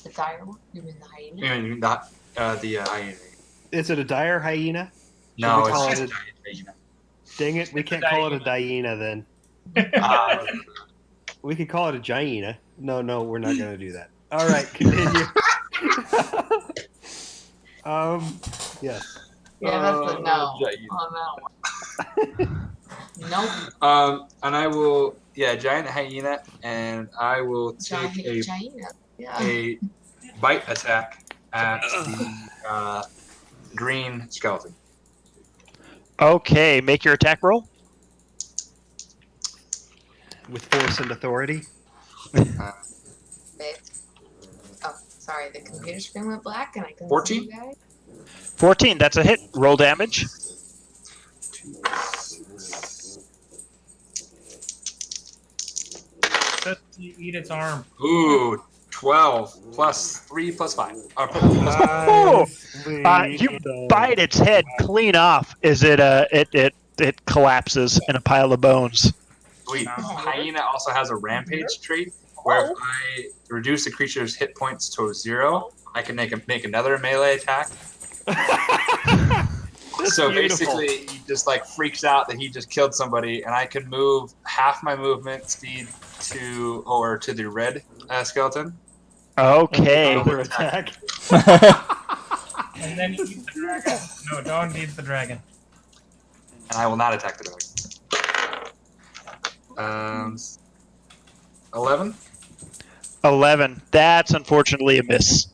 The direwolf? You mean the hyena? I mean, not the hyena. Is it a dire hyena? No, we call it's it just a giant hyena. Dang it, we can't call it a diena then. We could call it a gyena. No, we're not going to do that. All right, continue. Yes. Yeah, that's a no Giant. on that one. Nope. And I will, giant hyena, and I will take Hyena. Yeah. a bite attack at the green skeleton. Okay, make your attack roll. With force and authority. Oh, sorry, the computer screen went black and I couldn't 14? see you guys. 14, that's a hit. Roll damage. Just to eat its arm. Ooh, 12 plus 3 plus 5. Oh! You bite its head clean off as it collapses in a pile of bones. Sweet. Hyena also has a rampage trait where if I reduce the creature's hit points to 0, I can make another melee attack. So beautiful. basically, he just freaks out that he just killed somebody, and I can move half my movement speed to the red skeleton. Okay. Another attack. And then eat the dragon. No, don't eat the dragon. And I will not attack the dragon. 11. 11. That's unfortunately a miss.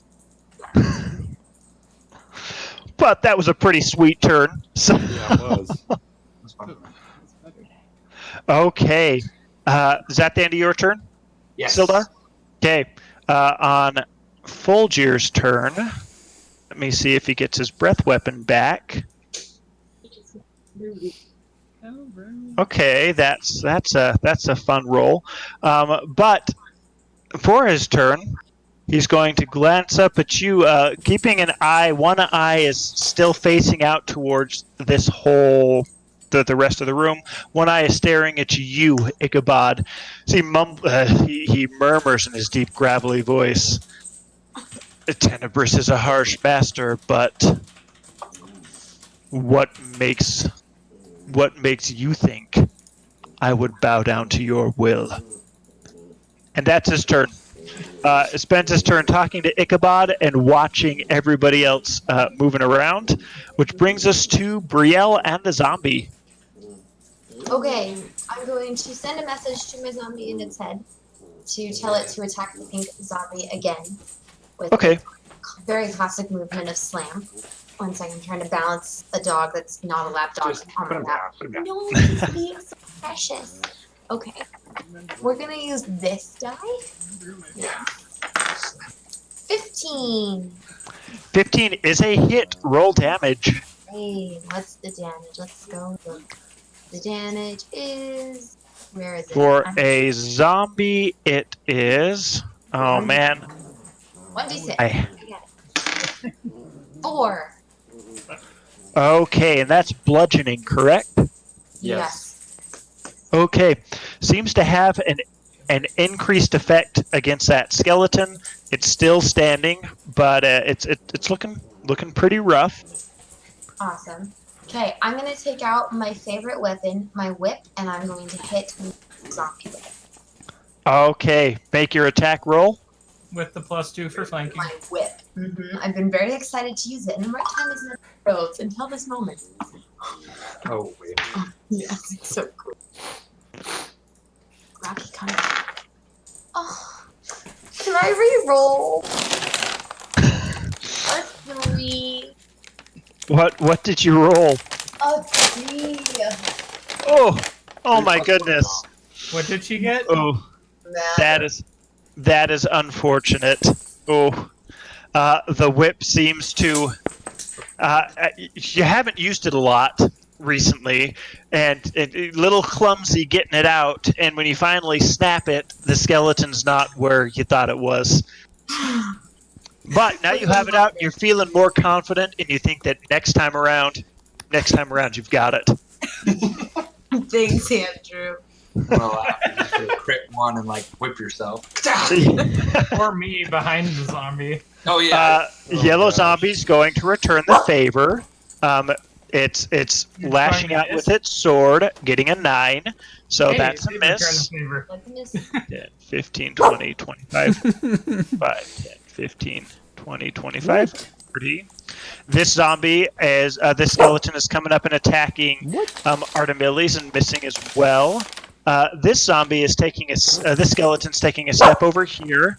But that was a pretty sweet turn. So, Yeah, it was. That's fine. okay. Is that the end of your turn, Yes. Sildar? Okay. On Fulgir's turn, let me see if he gets his breath weapon back. Okay, that's a fun roll. But for his turn, he's going to glance up at you, keeping an eye. One eye is still facing out towards this whole, the rest of the room. One eye is staring at you, Ichabod. See, he murmurs in his deep, gravelly voice. Tenebris is a harsh master, but what makes you think I would bow down to your will? And that's his turn. Spends his turn talking to Ichabod and watching everybody else moving around, which brings us to Brielle and the zombie. Okay, I'm going to send a message to my zombie in its head to tell it to attack the pink zombie again with Okay. a very classic movement of slam. 1 second, I'm trying to balance a dog that's not a lap dog Just on put my him lap. down. Put him down. No, he's being so precious. Okay, we're gonna use this die. Yeah. 15. 15 is a hit. Roll damage. Hey, what's the damage? Let's go look. The damage is... Where is it? For a zombie, it is... Oh, man. 1d6. I... got it. 4. Okay, and that's bludgeoning, correct? Yes. Okay. Seems to have an increased effect against that skeleton. It's still standing, but it's looking pretty rough. Awesome. Okay, I'm gonna take out my favorite weapon, my whip, and I'm going to hit the zombie with it. Okay, make your attack roll. With the +2 for flanking. My whip. I've been very excited to use it, and the right time is in roads until this moment. Oh, wait. Yes, it's so cool. Rocky kind of. Oh, can I re-roll? A 3. What did you roll? A 3. Oh my goodness. What did she get? Oh, that is unfortunate. Oh, the whip seems to. You haven't used it a lot recently, and a little clumsy getting it out. And when you finally snap it, the skeleton's not where you thought it was. But now you have it out, you're feeling more confident, and you think that next time around, you've got it. Thanks, Andrew. Well, you just do a crit one and like whip yourself. Or me behind the zombie. Oh yeah. Yellow zombie's going to return the favor. It's lashing out with its sword, getting a 9. So Hey, that's a it did return miss. the favor. Let's miss. 10, 15, 20, 25, 5, 10, 15, 20, 25, 30. This zombie is, this skeleton is coming up and attacking Artemiles and missing as well. This zombie is taking this skeleton's taking a step over here,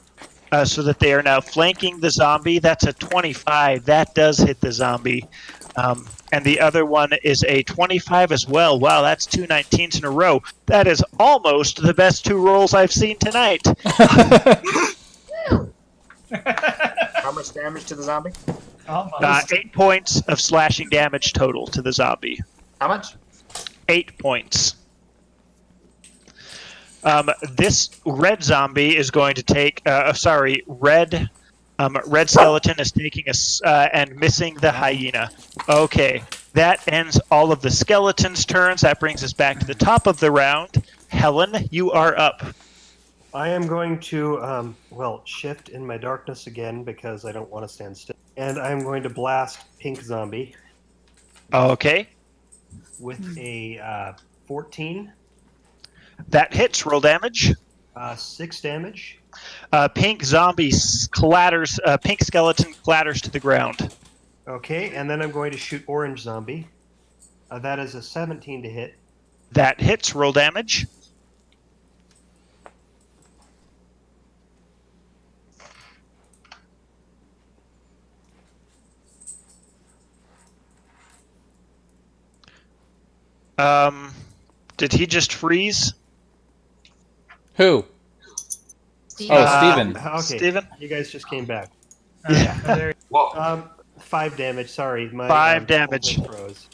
so that they are now flanking the zombie. That's a 25. That does hit the zombie. And the other one is a 25 as well. Wow, that's 2 19s in a row. That is almost the best 2 rolls I've seen tonight. How much damage to the zombie? Almost. 8 points of slashing damage total to the zombie. How much? 8 points. This red zombie is going to take. Red skeleton is taking and missing the hyena. Okay, that ends all of the skeleton's turns. That brings us back to the top of the round. Helen, you are up. I am going to, shift in my darkness again because I don't want to stand still. And I'm going to blast Pink Zombie Okay, with a 14, that hits. Roll damage. 6 damage. Pink zombie clatters. Pink skeleton clatters to the ground. Okay, and then I'm going to shoot Orange Zombie. That is a 17 to hit. That hits. Roll damage. Did he just freeze? Who? Steve. Oh, Steven. Okay, Steven? you guys just came back. There- Whoa. 5 damage, sorry. My 5 damage. whole thing froze.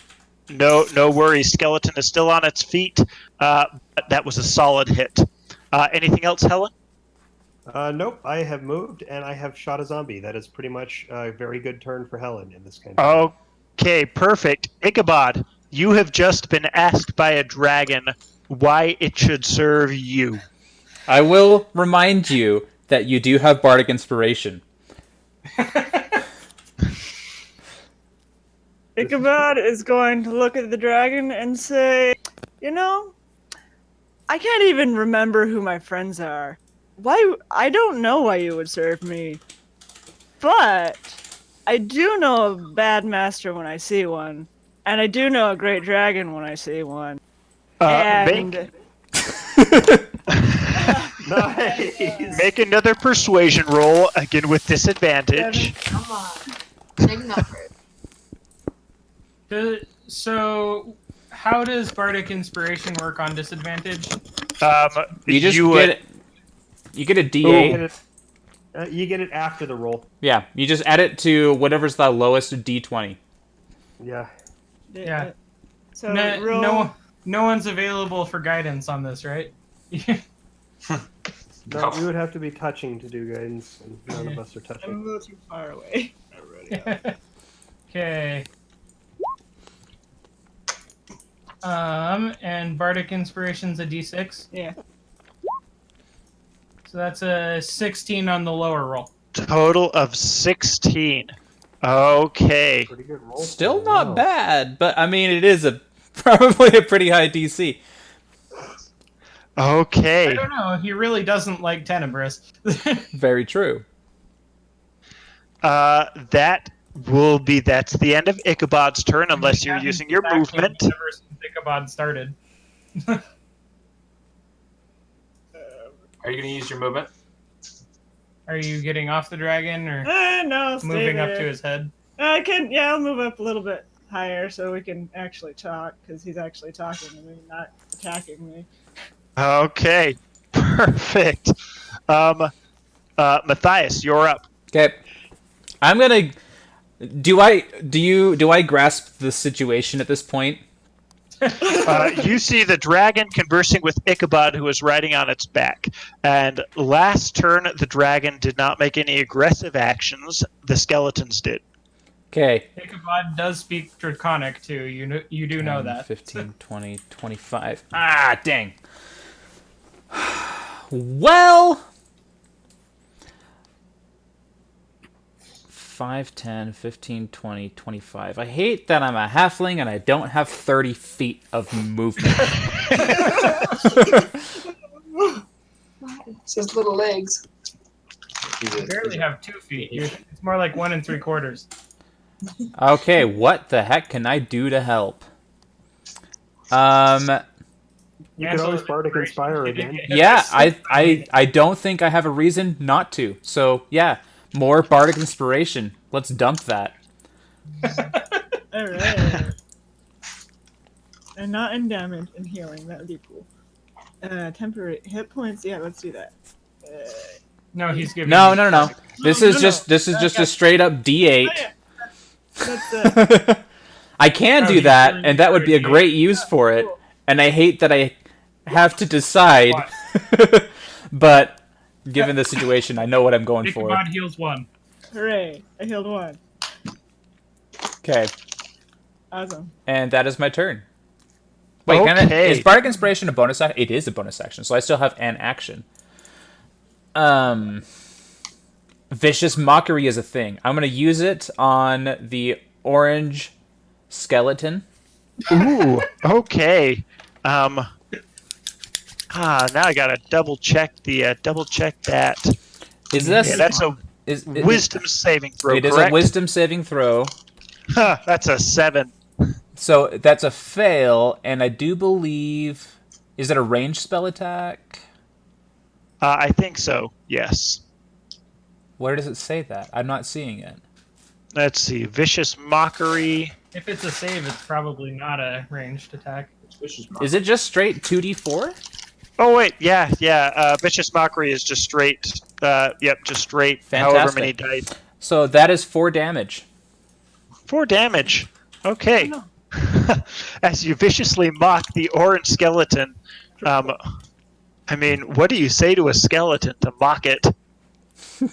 No worries. Skeleton is still on its feet. But that was a solid hit. Anything else, Helen? Nope, I have moved and I have shot a zombie. That is pretty much a very good turn for Helen in this kind of. Okay, perfect. Ichabod, you have just been asked by a dragon why it should serve you. I will remind you that you do have bardic inspiration. Ichabod is going to look at the dragon and say, "You know, I can't even remember who my friends are. I don't know why you would serve me. But I do know a bad master when I see one. And I do know a great dragon when I see one. And Nice! Make another persuasion roll, again with disadvantage. Come on. Big numbers. So, how does bardic inspiration work on disadvantage? You just get a You D8. get it, you get it after the roll. Yeah, you just add it to whatever's the lowest D20. Yeah. Yeah. So No one's available for guidance on this, right? No, we would have to be touching to do guidance, and none of us are I'm a touching. little too far away. Okay. And bardic inspiration's a D6. Yeah. So that's a 16 on the lower roll. Total of 16. Okay. Pretty good roll. Still for not wow. bad, but I mean, it is probably a pretty high DC. I Okay. don't know. He really doesn't like Tenebris. Very true. That's the end of Ichabod's turn, unless you're using your movement. Ever since Ichabod started. Are you going to use your movement? Are you getting off the dragon or No, stay moving up there. to his head? I can, yeah, I'll move up a little bit higher so we can actually talk, because he's actually talking to me, not attacking me. Okay. Perfect. Matthias, you're up. Okay. I'm gonna. Do I grasp the situation at this point? You see the dragon conversing with Ichabod, who is riding on its back. And last turn, the dragon did not make any aggressive actions. The skeletons did. Okay. Ichabod does speak Draconic too. You do know 10, that. 15, 20, 25. Ah, dang. Well, 5, 10, 15, 20, 25. I hate that I'm a halfling and I don't have 30 feet of movement. It's his little legs. You barely have 2 feet. It's more like 1 3/4. Okay, what the heck can I do to help? You could always Bardic Inspire again. Yeah, I don't think I have a reason not to. So, yeah, more Bardic Inspiration. Let's dump that. Alright. And not in damage and healing, that would be cool. Temporary hit points, yeah, let's do that. No, he's giving. No. you- This No, is no, just no. a straight up D8. Oh, yeah. That's I can No, do he's that, doing and that would be a D8. great use for it. cool. And I hate that I have to decide. But given the situation, I know what I'm going for. Ichabod heals 1. Hooray, I healed 1. Okay, Awesome. and that is my turn. Wait, is Bardic Inspiration a bonus action? It is a bonus action, so I still have an action. Vicious Mockery is a thing. I'm going to use it on the orange skeleton. Ooh, okay. Now I gotta double check that. Is this... Yeah, that's a wisdom saving throw. It is correct? a wisdom saving throw. Huh, that's a 7. So that's a fail, and I do believe... Is it a ranged spell attack? I think so. Yes. Where does it say that? I'm not seeing it. Let's see. Vicious Mockery. If it's a save, it's probably not a ranged attack. Is it just straight 2d4? Oh wait, yeah. Vicious Mockery is just straight. Just straight. Fantastic. However many dice. So that is 4 damage. 4 damage. Okay. As you viciously mock the orange skeleton, I mean, what do you say to a skeleton to mock it?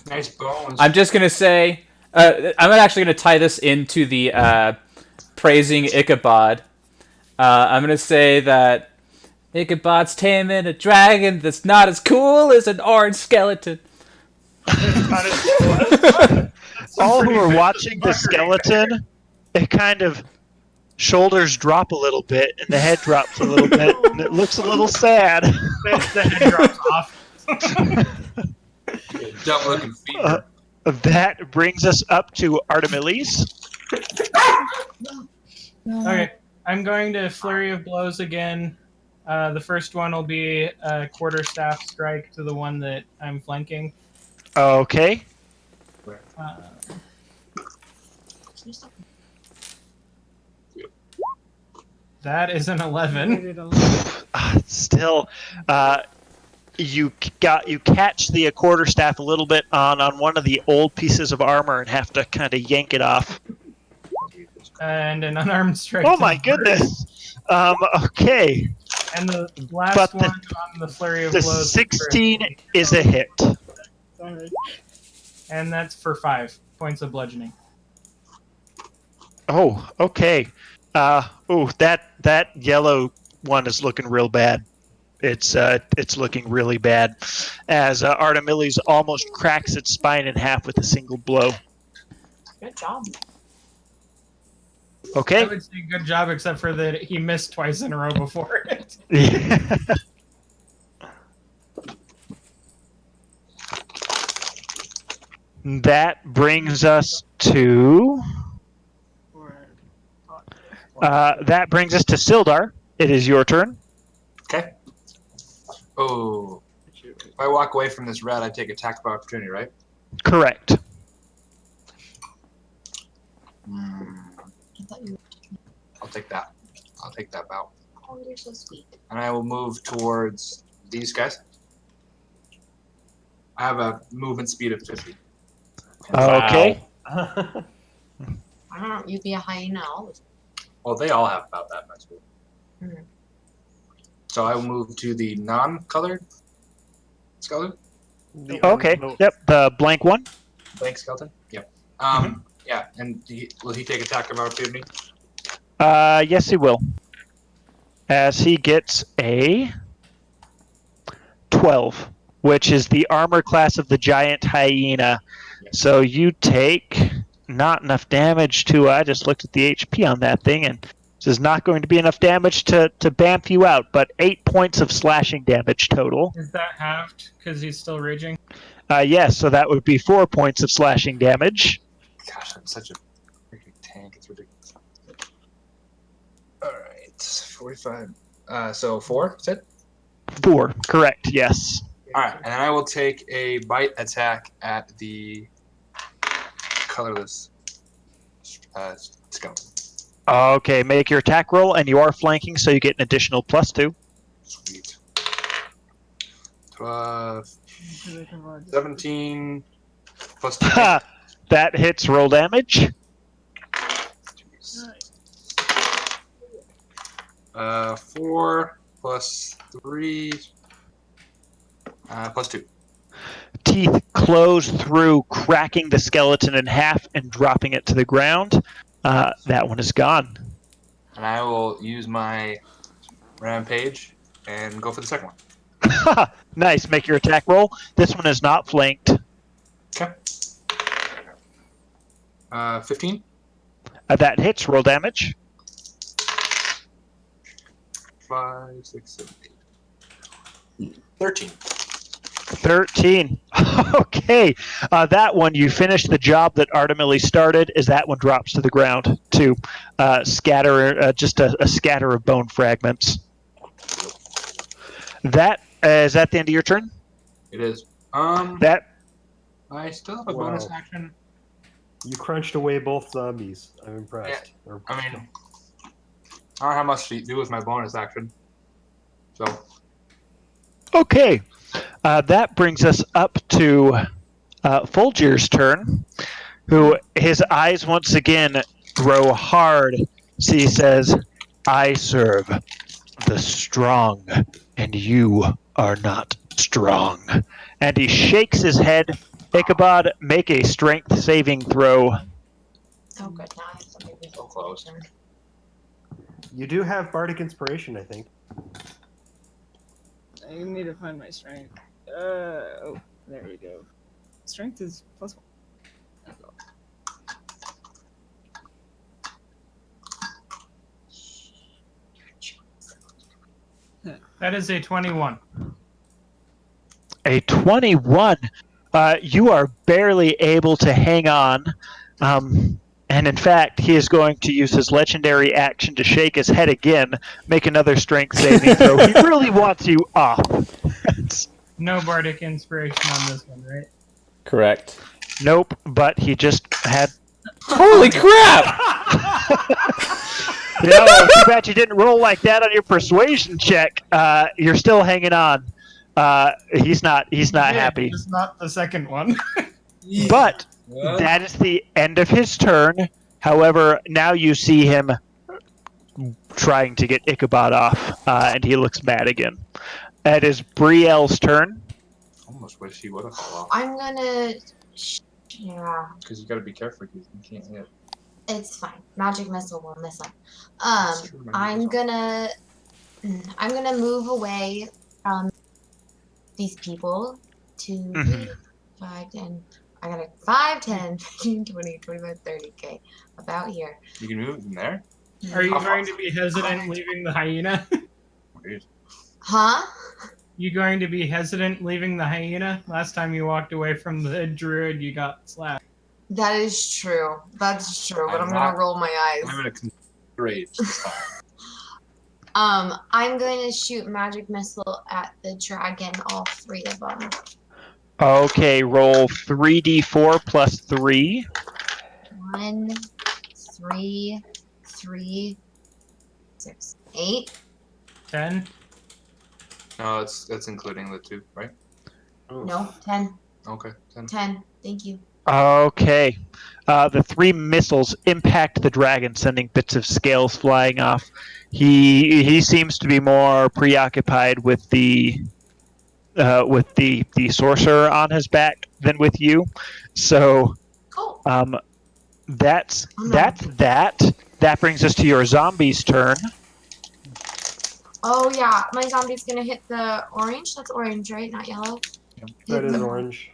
Nice bones. I'm just going to say... I'm actually going to tie this into the praising Ichabod. I'm going to say that Ichabod's taming a dragon that's not as cool as an orange skeleton. All who are watching the skeleton, it kind of shoulders drop a little bit and the head drops a little bit and it looks a little sad. The head drops off. Dumb looking feet. That brings us up to Artemides. Okay, I'm going to Flurry of Blows again. The first one will be a quarterstaff strike to the one that I'm flanking. Okay. That is an 11. Still, you catch the quarterstaff a little bit on one of the old pieces of armor and have to kind of yank it off. And an unarmed strike. Oh to my the goodness. Okay. And the last But one on the Flurry of The Blows. 16 is a hit. Sorry. And that's for 5 points of bludgeoning. Oh, okay. That yellow one is looking real bad. it's looking really bad, as Artemilius almost cracks its spine in half with a single blow. Good job. I Okay. would say good job, except for that he missed twice in a row before it. That brings us to Sildar. It is your turn. Okay. Oh. If I walk away from this red, I take attack of opportunity, right? Correct. I thought you I'll take that. I'll take that bout. Oh, you're so sweet. And I will move towards these guys. I have a movement speed of 50. Okay. I don't know. You'd be a hyena all the time. Well, they all have about that much speed. Mhm. So I will move to the non-colored skeleton. Okay. Yep. The blank one. Blank skeleton? Yep. Yeah, and will he take attack of opportunity? Yes, he will. As he gets a 12, which is the armor class of the giant hyena. So you take not enough damage to. I just looked at the HP on that thing, and this is not going to be enough damage to bamf you out, but 8 points of slashing damage total. Is that halved because he's still raging? Yes, so that would be 4 points of slashing damage. Gosh, I'm such a freaking tank. It's ridiculous. Alright, 45. So 4, is it? 4, correct, yes. Alright, and I will take a bite attack at the colorless skeleton. Okay, make your attack roll, and you are flanking, so you get an additional +2. Sweet. 17 plus 2. That hits roll damage. Jeez. 4 plus 3 plus 2. Teeth close through, cracking the skeleton in half and dropping it to the ground. That one is gone. And I will use my rampage and go for the second one. Nice. Make your attack roll. This one is not flanked. Okay. 15. That hits. Roll damage. 5, 6, 7, 8. 13. 13. Okay. That one, you finished the job that Artemili started, as that one drops to the ground to scatter, just a scatter of bone fragments. That is that the end of your turn? It is. That I still have a Wow. bonus action. You crunched away both zombies. I'm impressed. I mean, I don't have much to do with my bonus action. So, okay. That brings us up to Fulgir's turn, who his eyes once again grow hard. So he says, "I serve the strong, and you are not strong." And he shakes his head. Ichabod, make a strength saving throw. Oh, good. Now I have something to so close. You do have bardic inspiration, I think. I need to find my strength. Oh, there we go. Strength is +1. There we go. That is a 21. A 21. You are barely able to hang on. And in fact, he is going to use his legendary action to shake his head again, make another strength saving throw. He really wants you off. No bardic inspiration on this one, right? Correct. Nope, but he just had... Holy crap! Too bad you didn't roll like that on your persuasion check. You're still hanging on. He's not happy. Just not the second one. But that is the end of his turn. However, now you see him trying to get Ichabod off, and he looks mad again. It is Brielle's turn. Almost wish he would have fallen off. I'm gonna. Yeah, Because you got to be careful because you can't hit. it's fine. Magic missile will miss him. That's true, magic I'm missile. gonna. I'm gonna move away these people 2, Mhm. 3, 5, 10. I got a 5, 10, 15, 20, 25, 30. Okay, about here. You can move them there. Are you How far? going to be hesitant leaving the hyena? Weird. Huh? You going to be hesitant leaving the hyena? Last time you walked away from the druid, you got slapped. That is true. That's true. But I'm I'm not- gonna roll my eyes. I'm gonna rage this time. I'm going to shoot magic missile at the dragon, all 3 of them. Okay, roll 3d4 plus 3. 1, 3, 3, 6, 8. 10? No, it's including the 2, right? No, 10. Okay. 10. 10. Thank you. Okay. The 3 missiles impact the dragon, sending bits of scales flying off. He seems to be more preoccupied with the sorcerer on his back than with you. So Oh, that's Oh, no. that. That brings us to your zombies' turn. oh yeah. My zombie's gonna hit the orange. That's orange, right? Not yellow. That Hit is the orange.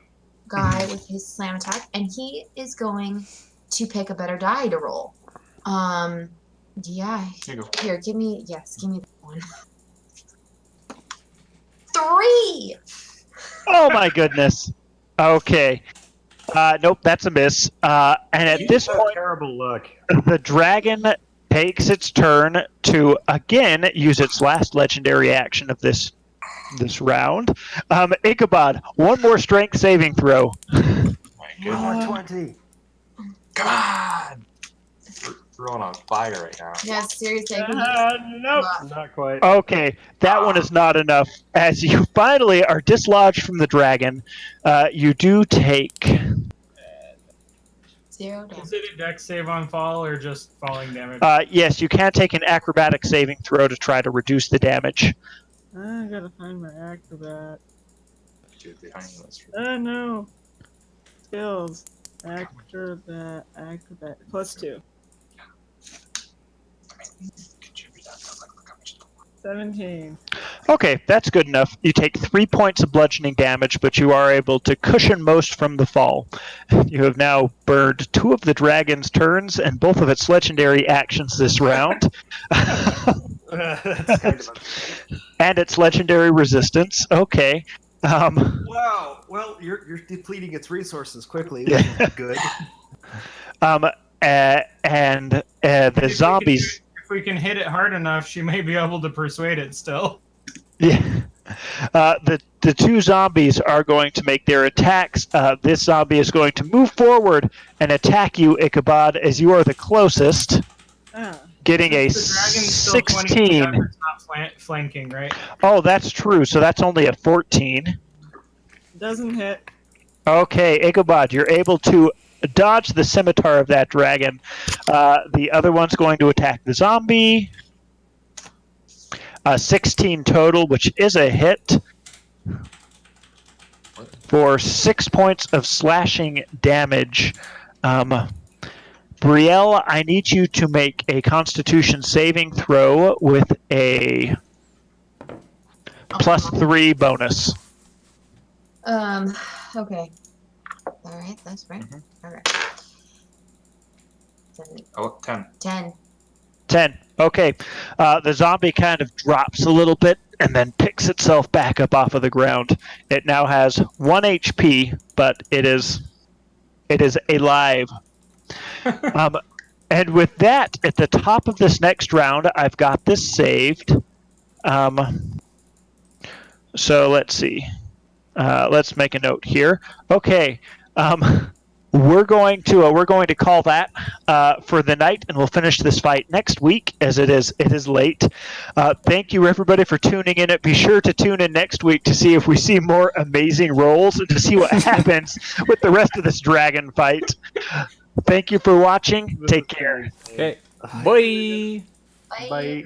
guy with his slam attack, and he is going to pick a better die to roll. Yeah. Here you go. Here, give me that one. 3. Oh my goodness. Okay. Nope, that's a miss. And at this point, Terrible luck. the dragon takes its turn to again use its last legendary action of this round. Ichabod, one more strength saving throw. My goodness. More 20. Come on! We're on fire right now. Yeah, seriously. I can Nope. just- Not quite. Okay, that one is not enough. As you finally are dislodged from the dragon, you do take 0 damage. Is it a dex save on fall or just falling damage? yes, you can take an acrobatic saving throw to try to reduce the damage. I gotta find my acrobat. Dude, behind you, that's No. Skills. Acrobat. Plus 2. contribute that. Look how much. 17. Okay, that's good enough. You take 3 points of bludgeoning damage, but you are able to cushion most from the fall. You have now burned 2 of the dragon's turns and both of its legendary actions this round. That's kind of And its legendary resistance. Okay. wow. Well, you're depleting its resources quickly, which is good. And the zombies. If we can hit it hard enough, she may be able to persuade it still. Yeah. The 2 zombies are going to make their attacks. This zombie is going to move forward and attack you, Ichabod, as you are the closest, Ah. getting a The dragon's still 20 feet 16. up, it's not flanking, right? Oh, that's true. So that's only a 14. Doesn't hit. Okay, Ichabod, you're able to dodge the scimitar of that dragon. The other one's going to attack the zombie. 16 total, which is a hit. For 6 points of slashing damage. Brielle, I need you to make a Constitution saving throw with a +3 bonus. Okay. Alright, that's right. Mhm. Alright. 7, Oh, 10. 10. 10. Okay. The zombie kind of drops a little bit and then picks itself back up off of the ground. It now has 1 HP, but it is alive. And with that, at the top of this next round, I've got this saved. So let's see. Let's make a note here. Okay. We're going to call that for the night, and we'll finish this fight next week, as it is late. Thank you, everybody, for tuning in. Be sure to tune in next week to see if we see more amazing rolls and to see what happens with the rest of this dragon fight. Thank you for watching. Take care. Okay. Bye. Bye. Bye.